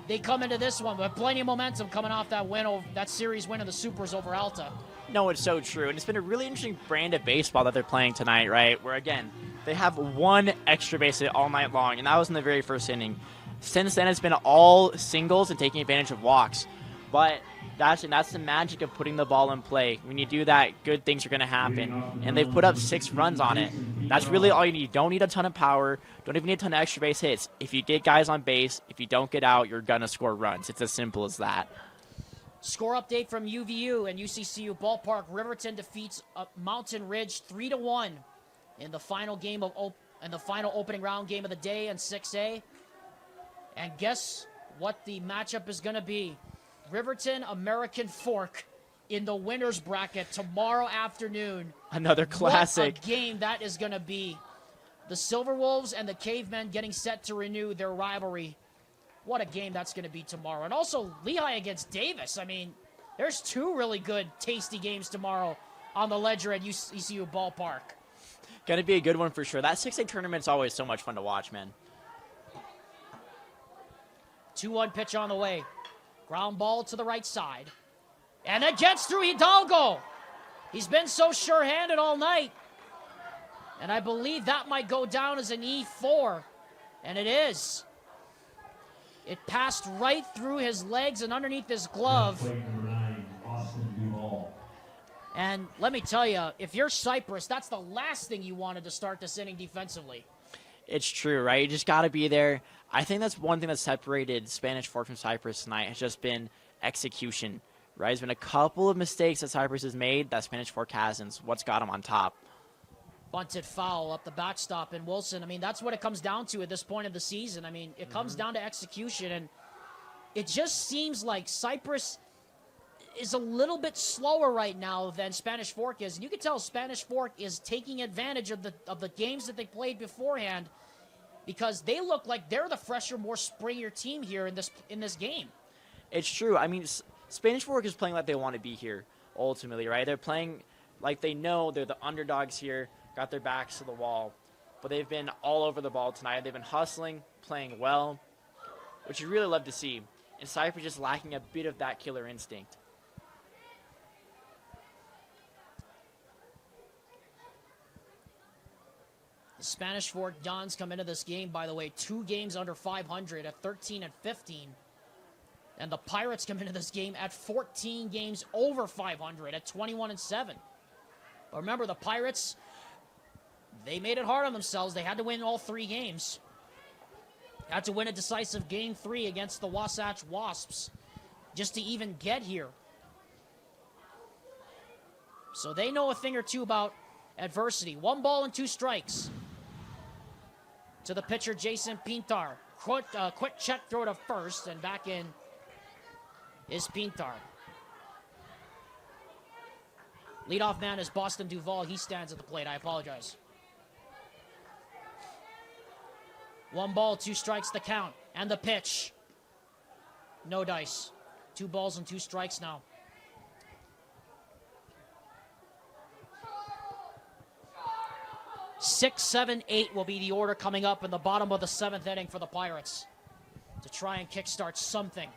they come into this one with plenty of momentum coming off that win, that series win of the Supers over Alta. No, it's so true, and it's been a really interesting brand of baseball that they're playing tonight, right? Where, again, they have 1 extra base hit all night long, and that was in the very first inning. Since then, it's been all singles and taking advantage of walks. But that's the magic of putting the ball in play. When you do that, good things are going to happen. And they've put up 6 runs on it. That's really all you need. You don't need a ton of power. Don't even need a ton of extra base hits. If you get guys on base, if you don't get out, you're going to score runs. It's as simple as that. Score update from UVU and UCCU Ballpark. Riverton defeats Mountain Ridge 3-1 in the final game of the final opening round game of the day in 6A. And guess what the matchup is going to be? Riverton American Fork in the winner's bracket tomorrow afternoon. Another classic. What a game that is going to be. The Silver Wolves and the Cavemen getting set to renew their rivalry. What a game that's going to be tomorrow. And also Lehigh against Davis. I mean, there's 2 really good, tasty games tomorrow on the ledger at ECU Ballpark. Going to be a good one for sure. That 6A tournament's always so much fun to watch, man. 2-1 pitch on the way. Ground ball to the right side. And it gets through Hidalgo. He's been so sure-handed all night. And I believe that might go down as an E4. And it is. It passed right through his legs and underneath his glove. Plate number 9, Austin Duval. And let me tell you, if you're Cyprus, that's the last thing you wanted to start this inning defensively. It's true, right? You just got to be there. I think that's one thing that separated Spanish Fork from Cyprus tonight has just been execution, right? There's been a couple of mistakes that Cyprus has made that Spanish Fork hasn't. What's got them on top? Bunted foul up the backstop, and Wilson, I mean, that's what it comes down to at this point of the season. I mean, it comes down to execution, and it just seems like Cyprus is a little bit slower right now than Spanish Fork is. And you can tell Spanish Fork is taking advantage of the games that they played beforehand because they look like they're the fresher, more springier team here in this game. It's true. I mean, Spanish Fork is playing like they want to be here, ultimately, right? They're playing like they know they're the underdogs here, got their backs to the wall. But they've been all over the ball tonight. They've been hustling, playing well, which you really love to see. And Cyprus just lacking a bit of that killer instinct. The Spanish Fork Dons come into this game, by the way, 2 games under 500 at 13 and 15. And the Pirates come into this game at 14 games over 500 at 21 and 7. But remember, the Pirates, they made it hard on themselves. They had to win all 3 games. Had to win a decisive game 3 against the Wasatch Wasps just to even get here. So they know a thing or two about adversity. 1 ball and 2 strikes. To the pitcher, Jason Pintar. Quick check throw to first, and back in is Pintar. Leadoff man is Boston Duvall. He stands at the plate. I apologize. 1 ball, 2 strikes the count. And the pitch. No dice. 2 balls and 2 strikes now. Six, 7, 8 will be the order coming up in the bottom of the 7th inning for the Pirates to try and kickstart something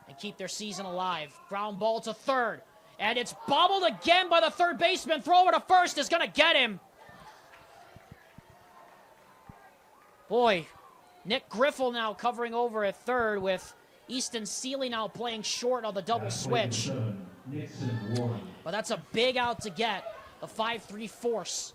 and keep their season alive. Ground ball to third, and it's bobbled again by the third baseman. Throw over to first is going to get him. Boy, Nick Griffel now covering over at third with Easton Seeley now playing short on the double switch. But that's a big out to get. The 5-3 force.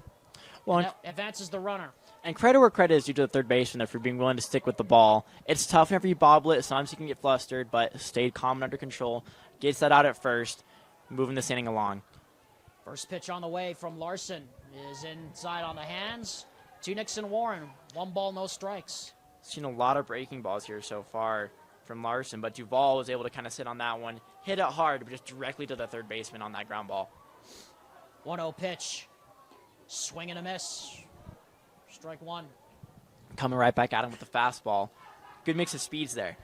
Well, advances the runner. And credit where credit is due to the third baseman for being willing to stick with the ball. It's tough whenever you bobble it. Sometimes you can get flustered, but stayed calm and under control. Gets that out at first, moving this inning along. First pitch on the way from Larson is inside on the hands to Nixon Warren. 1 ball, no strikes. Seen a lot of breaking balls here so far from Larson, but Duvall was able to kind of sit on that one. Hit it hard, but just directly to the third baseman on that ground ball. 1-0 pitch. Swing and a miss. Strike 1. Coming right back at him with the fastball. Good mix of speeds there.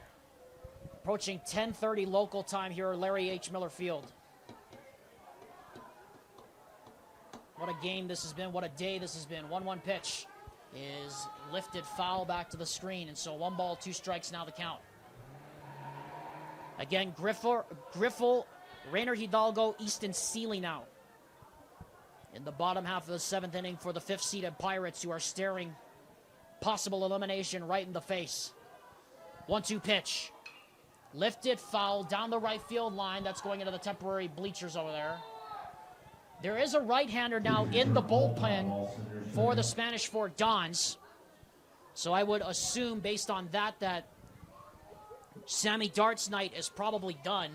Approaching 10:30 local time here at Larry H. Miller Field. What a game this has been. What a day this has been. 1-1 pitch is lifted foul back to the screen. And so 1 ball, 2 strikes now the count. Again, Griffel, Rainer Hidalgo, Easton Seeley now. In the bottom half of the 7th inning for the 5th-seeded Pirates, who are staring possible elimination right in the face. 1-2 pitch. Lifted foul down the right field line. That's going into the temporary bleachers over there. There is a right-hander now in the bullpen for the Spanish Fork Dons. So I would assume, based on that Sammy Dart's night is probably done.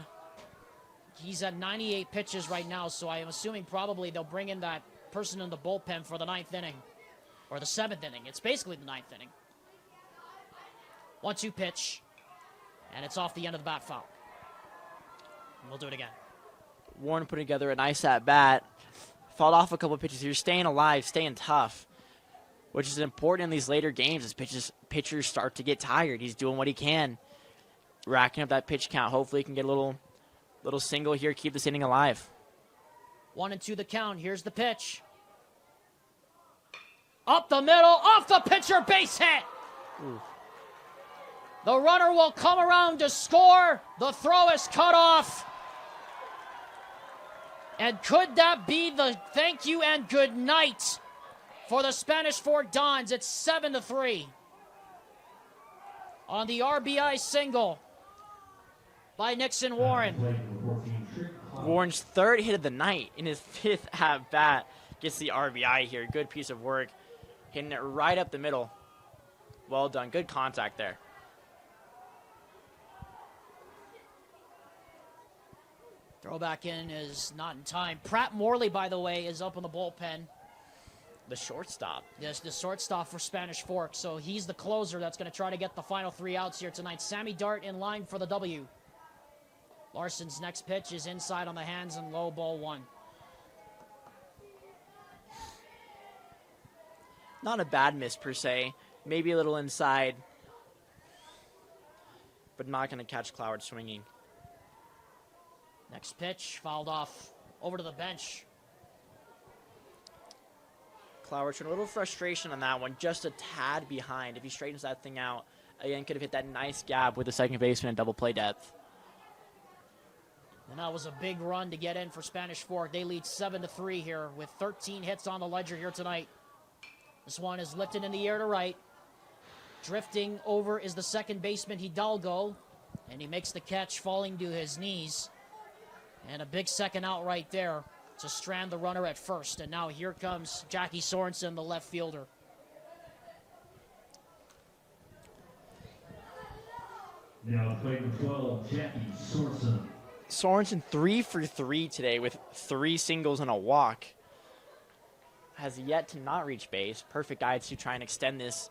He's at 98 pitches right now, so I am assuming probably they'll bring in that person in the bullpen for the 9th inning. Or the 7th inning. It's basically the 9th inning. 1-2 pitch. And it's off the end of the bat foul. And we'll do it again. Warren putting together a nice at-bat. Fought off a couple of pitches here. Staying alive, staying tough. Which is important in these later games as pitchers start to get tired. He's doing what he can. Racking up that pitch count. Hopefully he can get a little single here, keep this inning alive. 1-2 the count. Here's the pitch. Up the middle, off the pitcher, base hit. Ooh. The runner will come around to score. The throw is cut off. And could that be the thank you and good night for the Spanish Fork Dons? It's 7-3 on the RBI single by Nixon Warren. Warren's 3rd hit of the night in his 5th at-bat. Gets the RBI here. Good piece of work. Hitting it right up the middle. Well done. Good contact there. Throw back in is not in time. Pratt Morley, by the way, is up in the bullpen. The shortstop. Yes, the shortstop for Spanish Fork. So he's the closer that's going to try to get the final 3 outs here tonight. Sammy Dart in line for the W. Larson's next pitch is inside on the hands and low, ball 1. Not a bad miss per se. Maybe a little inside. But not going to catch Cloward swinging. Next pitch fouled off over to the bench. Clower showing a little frustration on that one, just a tad behind. If he straightens that thing out, again, could have hit that nice gap with the second baseman and double play depth. And that was a big run to get in for Spanish Fork. They lead 7-3 here with 13 hits on the ledger here tonight. This one is lifted in the air to right. Drifting over is the second baseman, Hidalgo. And he makes the catch, falling to his knees. And a big second out right there to strand the runner at first. And now here comes Jackie Sorensen, the left fielder. Now playing 12, Jackie Sorensen. Sorensen 3 for 3 today with 3 singles and a walk. Has yet to not reach base. Perfect guides to try and extend this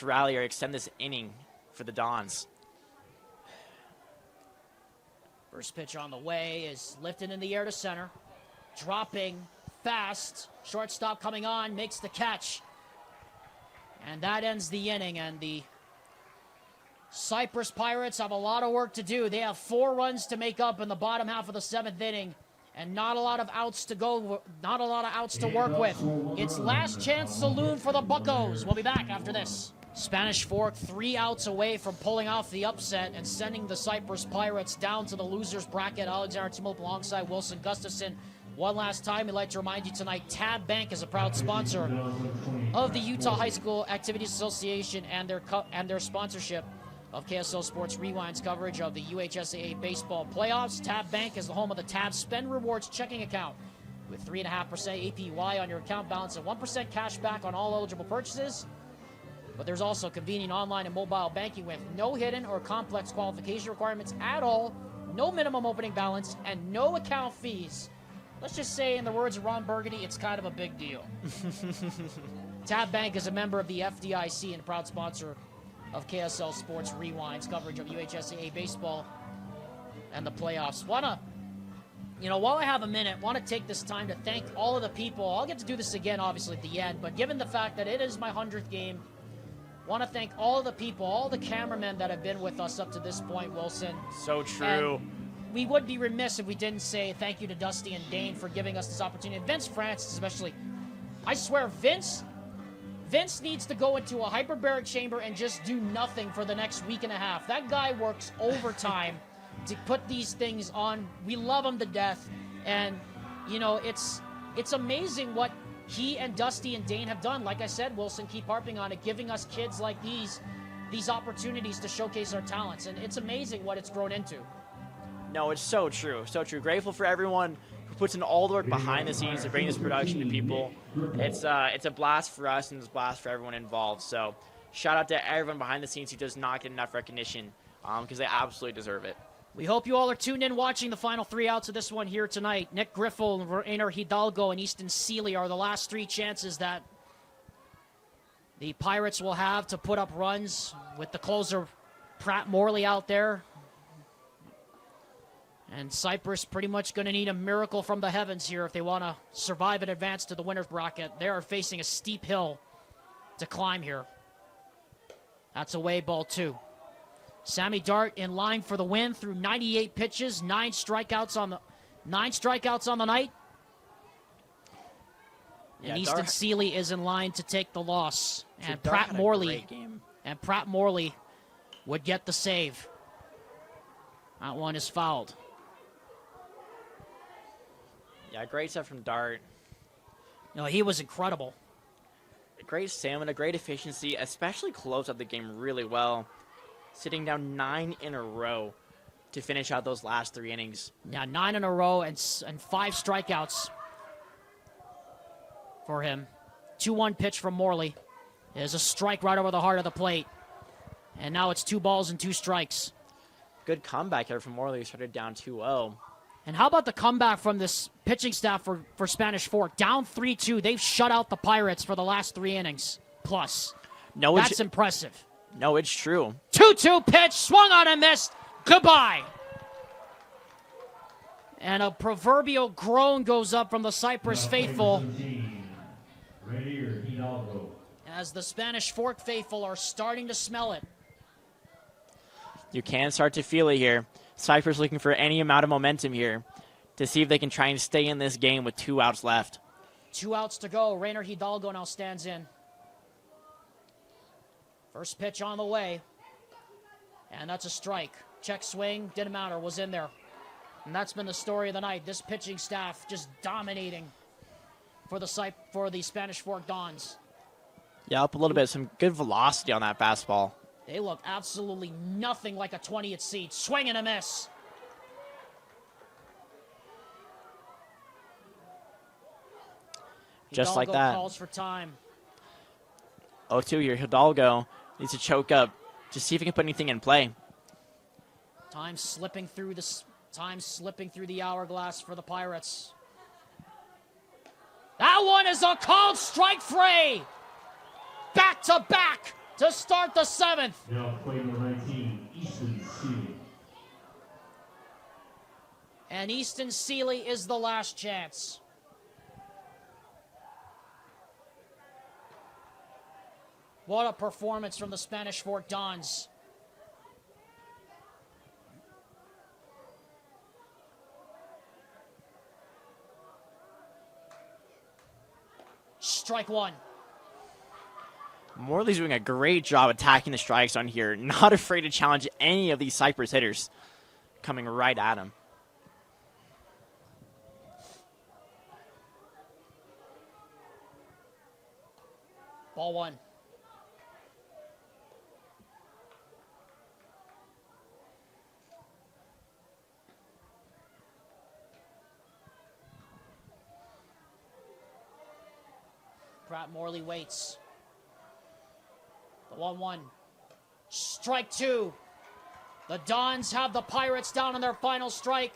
rally or extend this inning for the Dons. First pitch on the way is lifted in the air to center. Dropping fast. Shortstop coming on, makes the catch. And that ends the inning. And the Cyprus Pirates have a lot of work to do. They have 4 runs to make up in the bottom half of the 7th inning. And not a lot of outs to go, not a lot of outs to work with. It's last chance saloon for the Buccos. We'll be back after this. Spanish Fork 3 outs away from pulling off the upset and sending the Cyprus Pirates down to the losers bracket. Alexander Tumulp alongside Wilson Gustafson. One last time, we'd like to remind you tonight, Tab Bank is a proud sponsor of the Utah High School Activities Association and their sponsorship of KSL Sports Rewind's coverage of the UHSAA baseball playoffs. Tab Bank is the home of the Tab Spend Rewards checking account with 3.5% APY on your account balance and 1% cash back on all eligible purchases. But there's also convenient online and mobile banking with no hidden or complex qualification requirements at all, no minimum opening balance, and no account fees. Let's just say, in the words of Ron Burgundy, it's kind of a big deal. Tab Bank is a member of the FDIC and a proud sponsor of KSL Sports Rewind's coverage of UHSAA baseball and the playoffs. While I have a minute, want to take this time to thank all of the people. I'll get to do this again, obviously, at the end, but given the fact that it is my 100th game, want to thank all of the people, all the cameramen that have been with us up to this point, Wilson. So true. And we would be remiss if we didn't say thank you to Dusty and Dane for giving us this opportunity. And Vince Francis, especially. I swear, Vince needs to go into a hyperbaric chamber and just do nothing for the next week and a half. That guy works overtime to put these things on. We love him to death. And, it's amazing what he and Dusty and Dane have done. Like I said, Wilson, keep harping on it, giving us kids like these opportunities to showcase our talents. And it's amazing what it's grown into. No, it's so true. So true. Grateful for everyone who puts in all the work behind the scenes to bring this production to people. It's a blast for us and it's a blast for everyone involved. So shout out to everyone behind the scenes who does not get enough recognition because they absolutely deserve it. We hope you all are tuned in watching the final 3 outs of this one here tonight. Nick Griffel, Rainer Hidalgo, and Easton Seeley are the last 3 chances that the Pirates will have to put up runs with the closer Pratt Morley out there. And Cyprus pretty much going to need a miracle from the heavens here if they want to survive and advance to the winner's bracket. They are facing a steep hill to climb here. That's away, ball 2. Sammy Dart in line for the win through 98 pitches, 9 strikeouts on the night. And Easton Seeley is in line to take the loss. And Pratt Morley would get the save. That one is fouled. Yeah, great stuff from Dart. He was incredible. Great stamina, great efficiency, especially closed out the game really well. Sitting down 9 in a row to finish out those last 3 innings. Yeah, 9 in a row and 5 strikeouts for him. 2-1 pitch from Morley. There's a strike right over the heart of the plate. And now it's 2 balls and 2 strikes. Good comeback here from Morley, who started down 2-0. And how about the comeback from this pitching staff for Spanish Fork? Down 3-2. They've shut out the Pirates for the last 3 innings. Plus. That's impressive. No, it's true. 2-2 pitch, swung on and missed. Goodbye. And a proverbial groan goes up from the Cyprus faithful as the Spanish Fork faithful are starting to smell it. You can start to feel it here. Cyprus looking for any amount of momentum here to see if they can try and stay in this game with 2 outs left. 2 outs to go. Rainer Hidalgo now stands in. First pitch on the way. And that's a strike. Check swing, didn't matter, was in there. And that's been the story of the night. This pitching staff just dominating for the Spanish Fork Dons. Yeah, up a little bit. Some good velocity on that fastball. They look absolutely nothing like a 20th seed. Swing and a miss. Just like Hidalgo that. Calls for time. 0-2 here. Hidalgo needs to choke up to see if he can put anything in play. Time slipping through the hourglass for the Pirates. That one is a called strike free. Back to back to start the 7th. Now play number 19, Easton Seeley. And Easton Seeley is the last chance. What a performance from the Spanish Fork Dons. Strike one. Morley's doing a great job attacking the strike zone here. Not afraid to challenge any of these Cyprus hitters coming right at him. Ball one. Pratt Morley waits. The 1-1. Strike two. The Dons have the Pirates down on their final strike.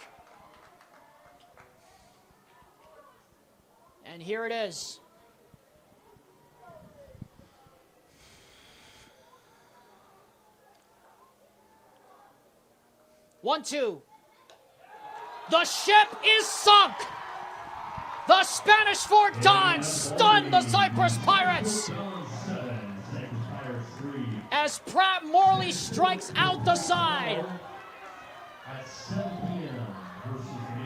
And here it is. One, two. The ship is sunk. The Spanish Fork Dons stun the Cyprus Pirates as Pratt Morley strikes out the side.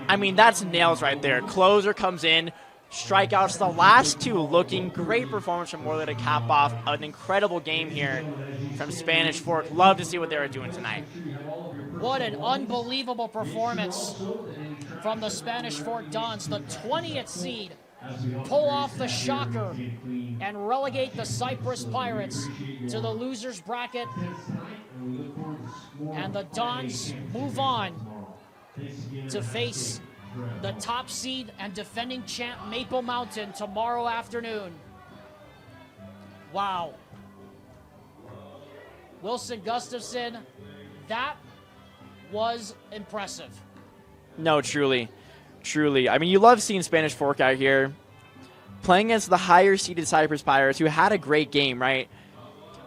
I mean, that's nails right there. Closer comes in, strikeouts the last two, looking great performance from Morley to cap off an incredible game here from Spanish Fork. Love to see what they were doing tonight. What an unbelievable performance from the Spanish Fork Dons. The 20th seed pull off the shocker and relegate the Cyprus Pirates to the losers bracket. And the Dons move on to face the top seed and defending champ Maple Mountain tomorrow afternoon. Wow. Wilson Gustafson, that was impressive. No, truly. Truly. I mean, you love seeing Spanish Fork out here playing against the higher-seeded Cyprus Pirates, who had a great game, right?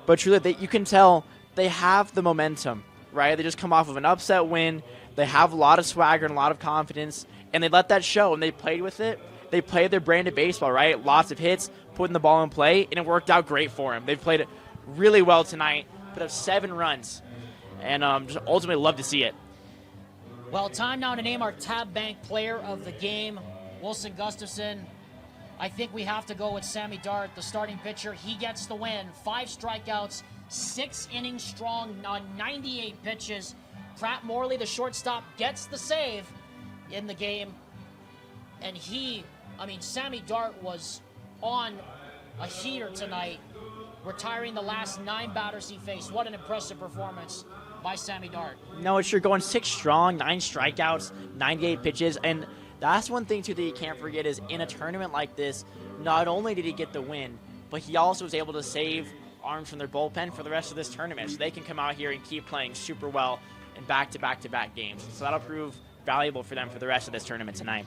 But truly, you can tell they have the momentum, right? They just come off of an upset win. They have a lot of swagger and a lot of confidence, and they let that show, and they played with it. They played their brand of baseball, right? Lots of hits, putting the ball in play, and it worked out great for them. They've played it really well tonight, put up 7 runs, and just ultimately love to see it. Well, time now to name our Tab Bank player of the game, Wilson Gustafson. I think we have to go with Sammy Dart, the starting pitcher. He gets the win. 5 strikeouts, 6 innings strong on 98 pitches. Pratt Morley, the shortstop, gets the save in the game. And Sammy Dart was on a heater tonight, retiring the last 9 batters he faced. What an impressive performance by Sammy Dart. No, it's sure going 6 strong, 9 strikeouts, 98 pitches, and that's one thing too that you can't forget is in a tournament like this, not only did he get the win, but he also was able to save arms from their bullpen for the rest of this tournament, so they can come out here and keep playing super well in back-to-back-to-back games. So that'll prove valuable for them for the rest of this tournament tonight.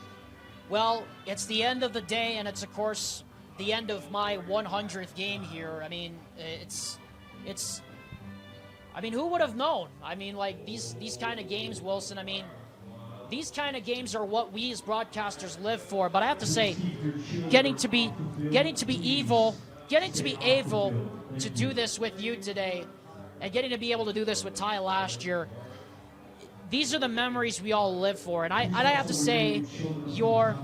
Well, it's the end of the day, and it's of course the end of my 100th game here. I mean, who would have known? I mean, like these kind of games, Wilson. I mean, these kind of games are what we as broadcasters live for. But I have to say, getting to be able to do this with you today, and getting to be able to do this with Ty last year, these are the memories we all live for. And I have to say, your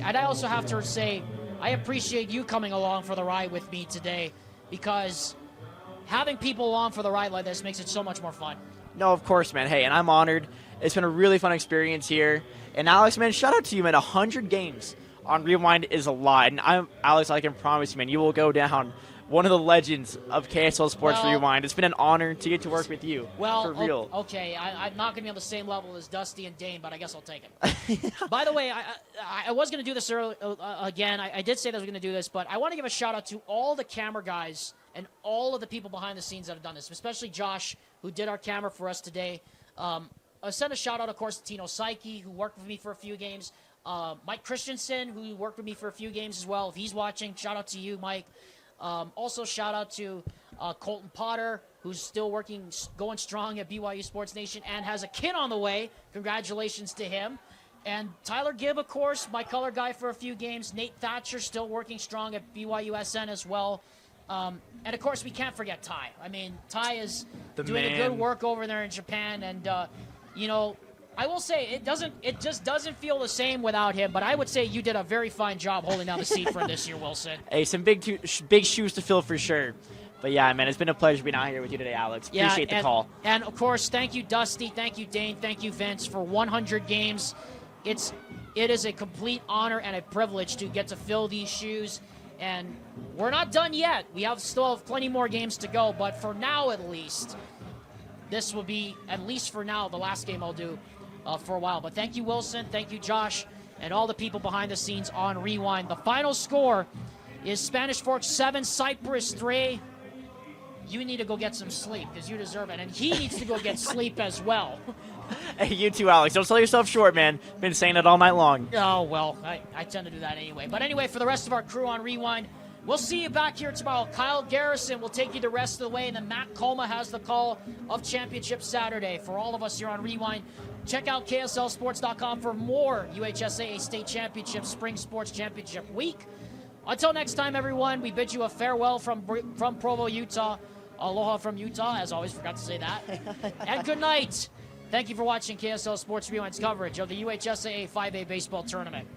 And I also have to say, I appreciate you coming along for the ride with me today, because having people along for the ride like this makes it so much more fun. No, of course, man. Hey, and I'm honored. It's been a really fun experience here. And Alex, man, shout out to you, man. 100 games on Rewind is a lot. And Alex, I can promise you, man, you will go down one of the legends of KSL Sports Rewind. It's been an honor to get to work with you. Well, for real. Okay, I'm not going to be on the same level as Dusty and Dane, but I guess I'll take it. By the way, I was going to do this again. I did say that I was going to do this, but I want to give a shout out to all the camera guys and all of the people behind the scenes that have done this, especially Josh, who did our camera for us today. I sent a shout out, of course, to Tino Psyche, who worked with me for a few games. Mike Christensen, who worked with me for a few games as well. If he's watching, shout out to you, Mike. Also, shout out to Colton Potter, who's still going strong at BYU Sports Nation and has a kid on the way. Congratulations to him. And Tyler Gibb, of course, my color guy for a few games. Nate Thatcher, still working strong at BYUSN as well. And, of course, we can't forget Ty. I mean, Ty is doing a good work over there in Japan. And, you know, I will say it just doesn't feel the same without him, but I would say you did a very fine job holding down the seat for him this year, Wilson. Hey, some big shoes to fill for sure. But yeah, man, it's been a pleasure being out here with you today, Alex. Appreciate the call. And of course, thank you, Dusty, thank you, Dane, thank you, Vince, for 100 games. It is a complete honor and a privilege to get to fill these shoes. And we're not done yet. We still have plenty more games to go, but for now at least, this will be, at least for now, the last game I'll do for a while. But thank you, Wilson. Thank you, Josh, and all the people behind the scenes on Rewind. The final score is Spanish Fork 7, Cyprus 3. You need to go get some sleep because you deserve it. And he needs to go get sleep as well. Hey, you too, Alex. Don't sell yourself short, man. Been saying it all night long. Oh, well, I tend to do that anyway. But anyway, for the rest of our crew on Rewind, we'll see you back here tomorrow. Kyle Garrison will take you the rest of the way, and then Matt Colma has the call of Championship Saturday. For all of us here on Rewind, check out KSLSports.com for more UHSAA State Championship Spring Sports Championship Week. Until next time, everyone, we bid you a farewell from Provo, Utah. Aloha from Utah, as always, forgot to say that. And good night. Thank you for watching KSL Sports Rewind's coverage of the UHSAA 5A Baseball Tournament.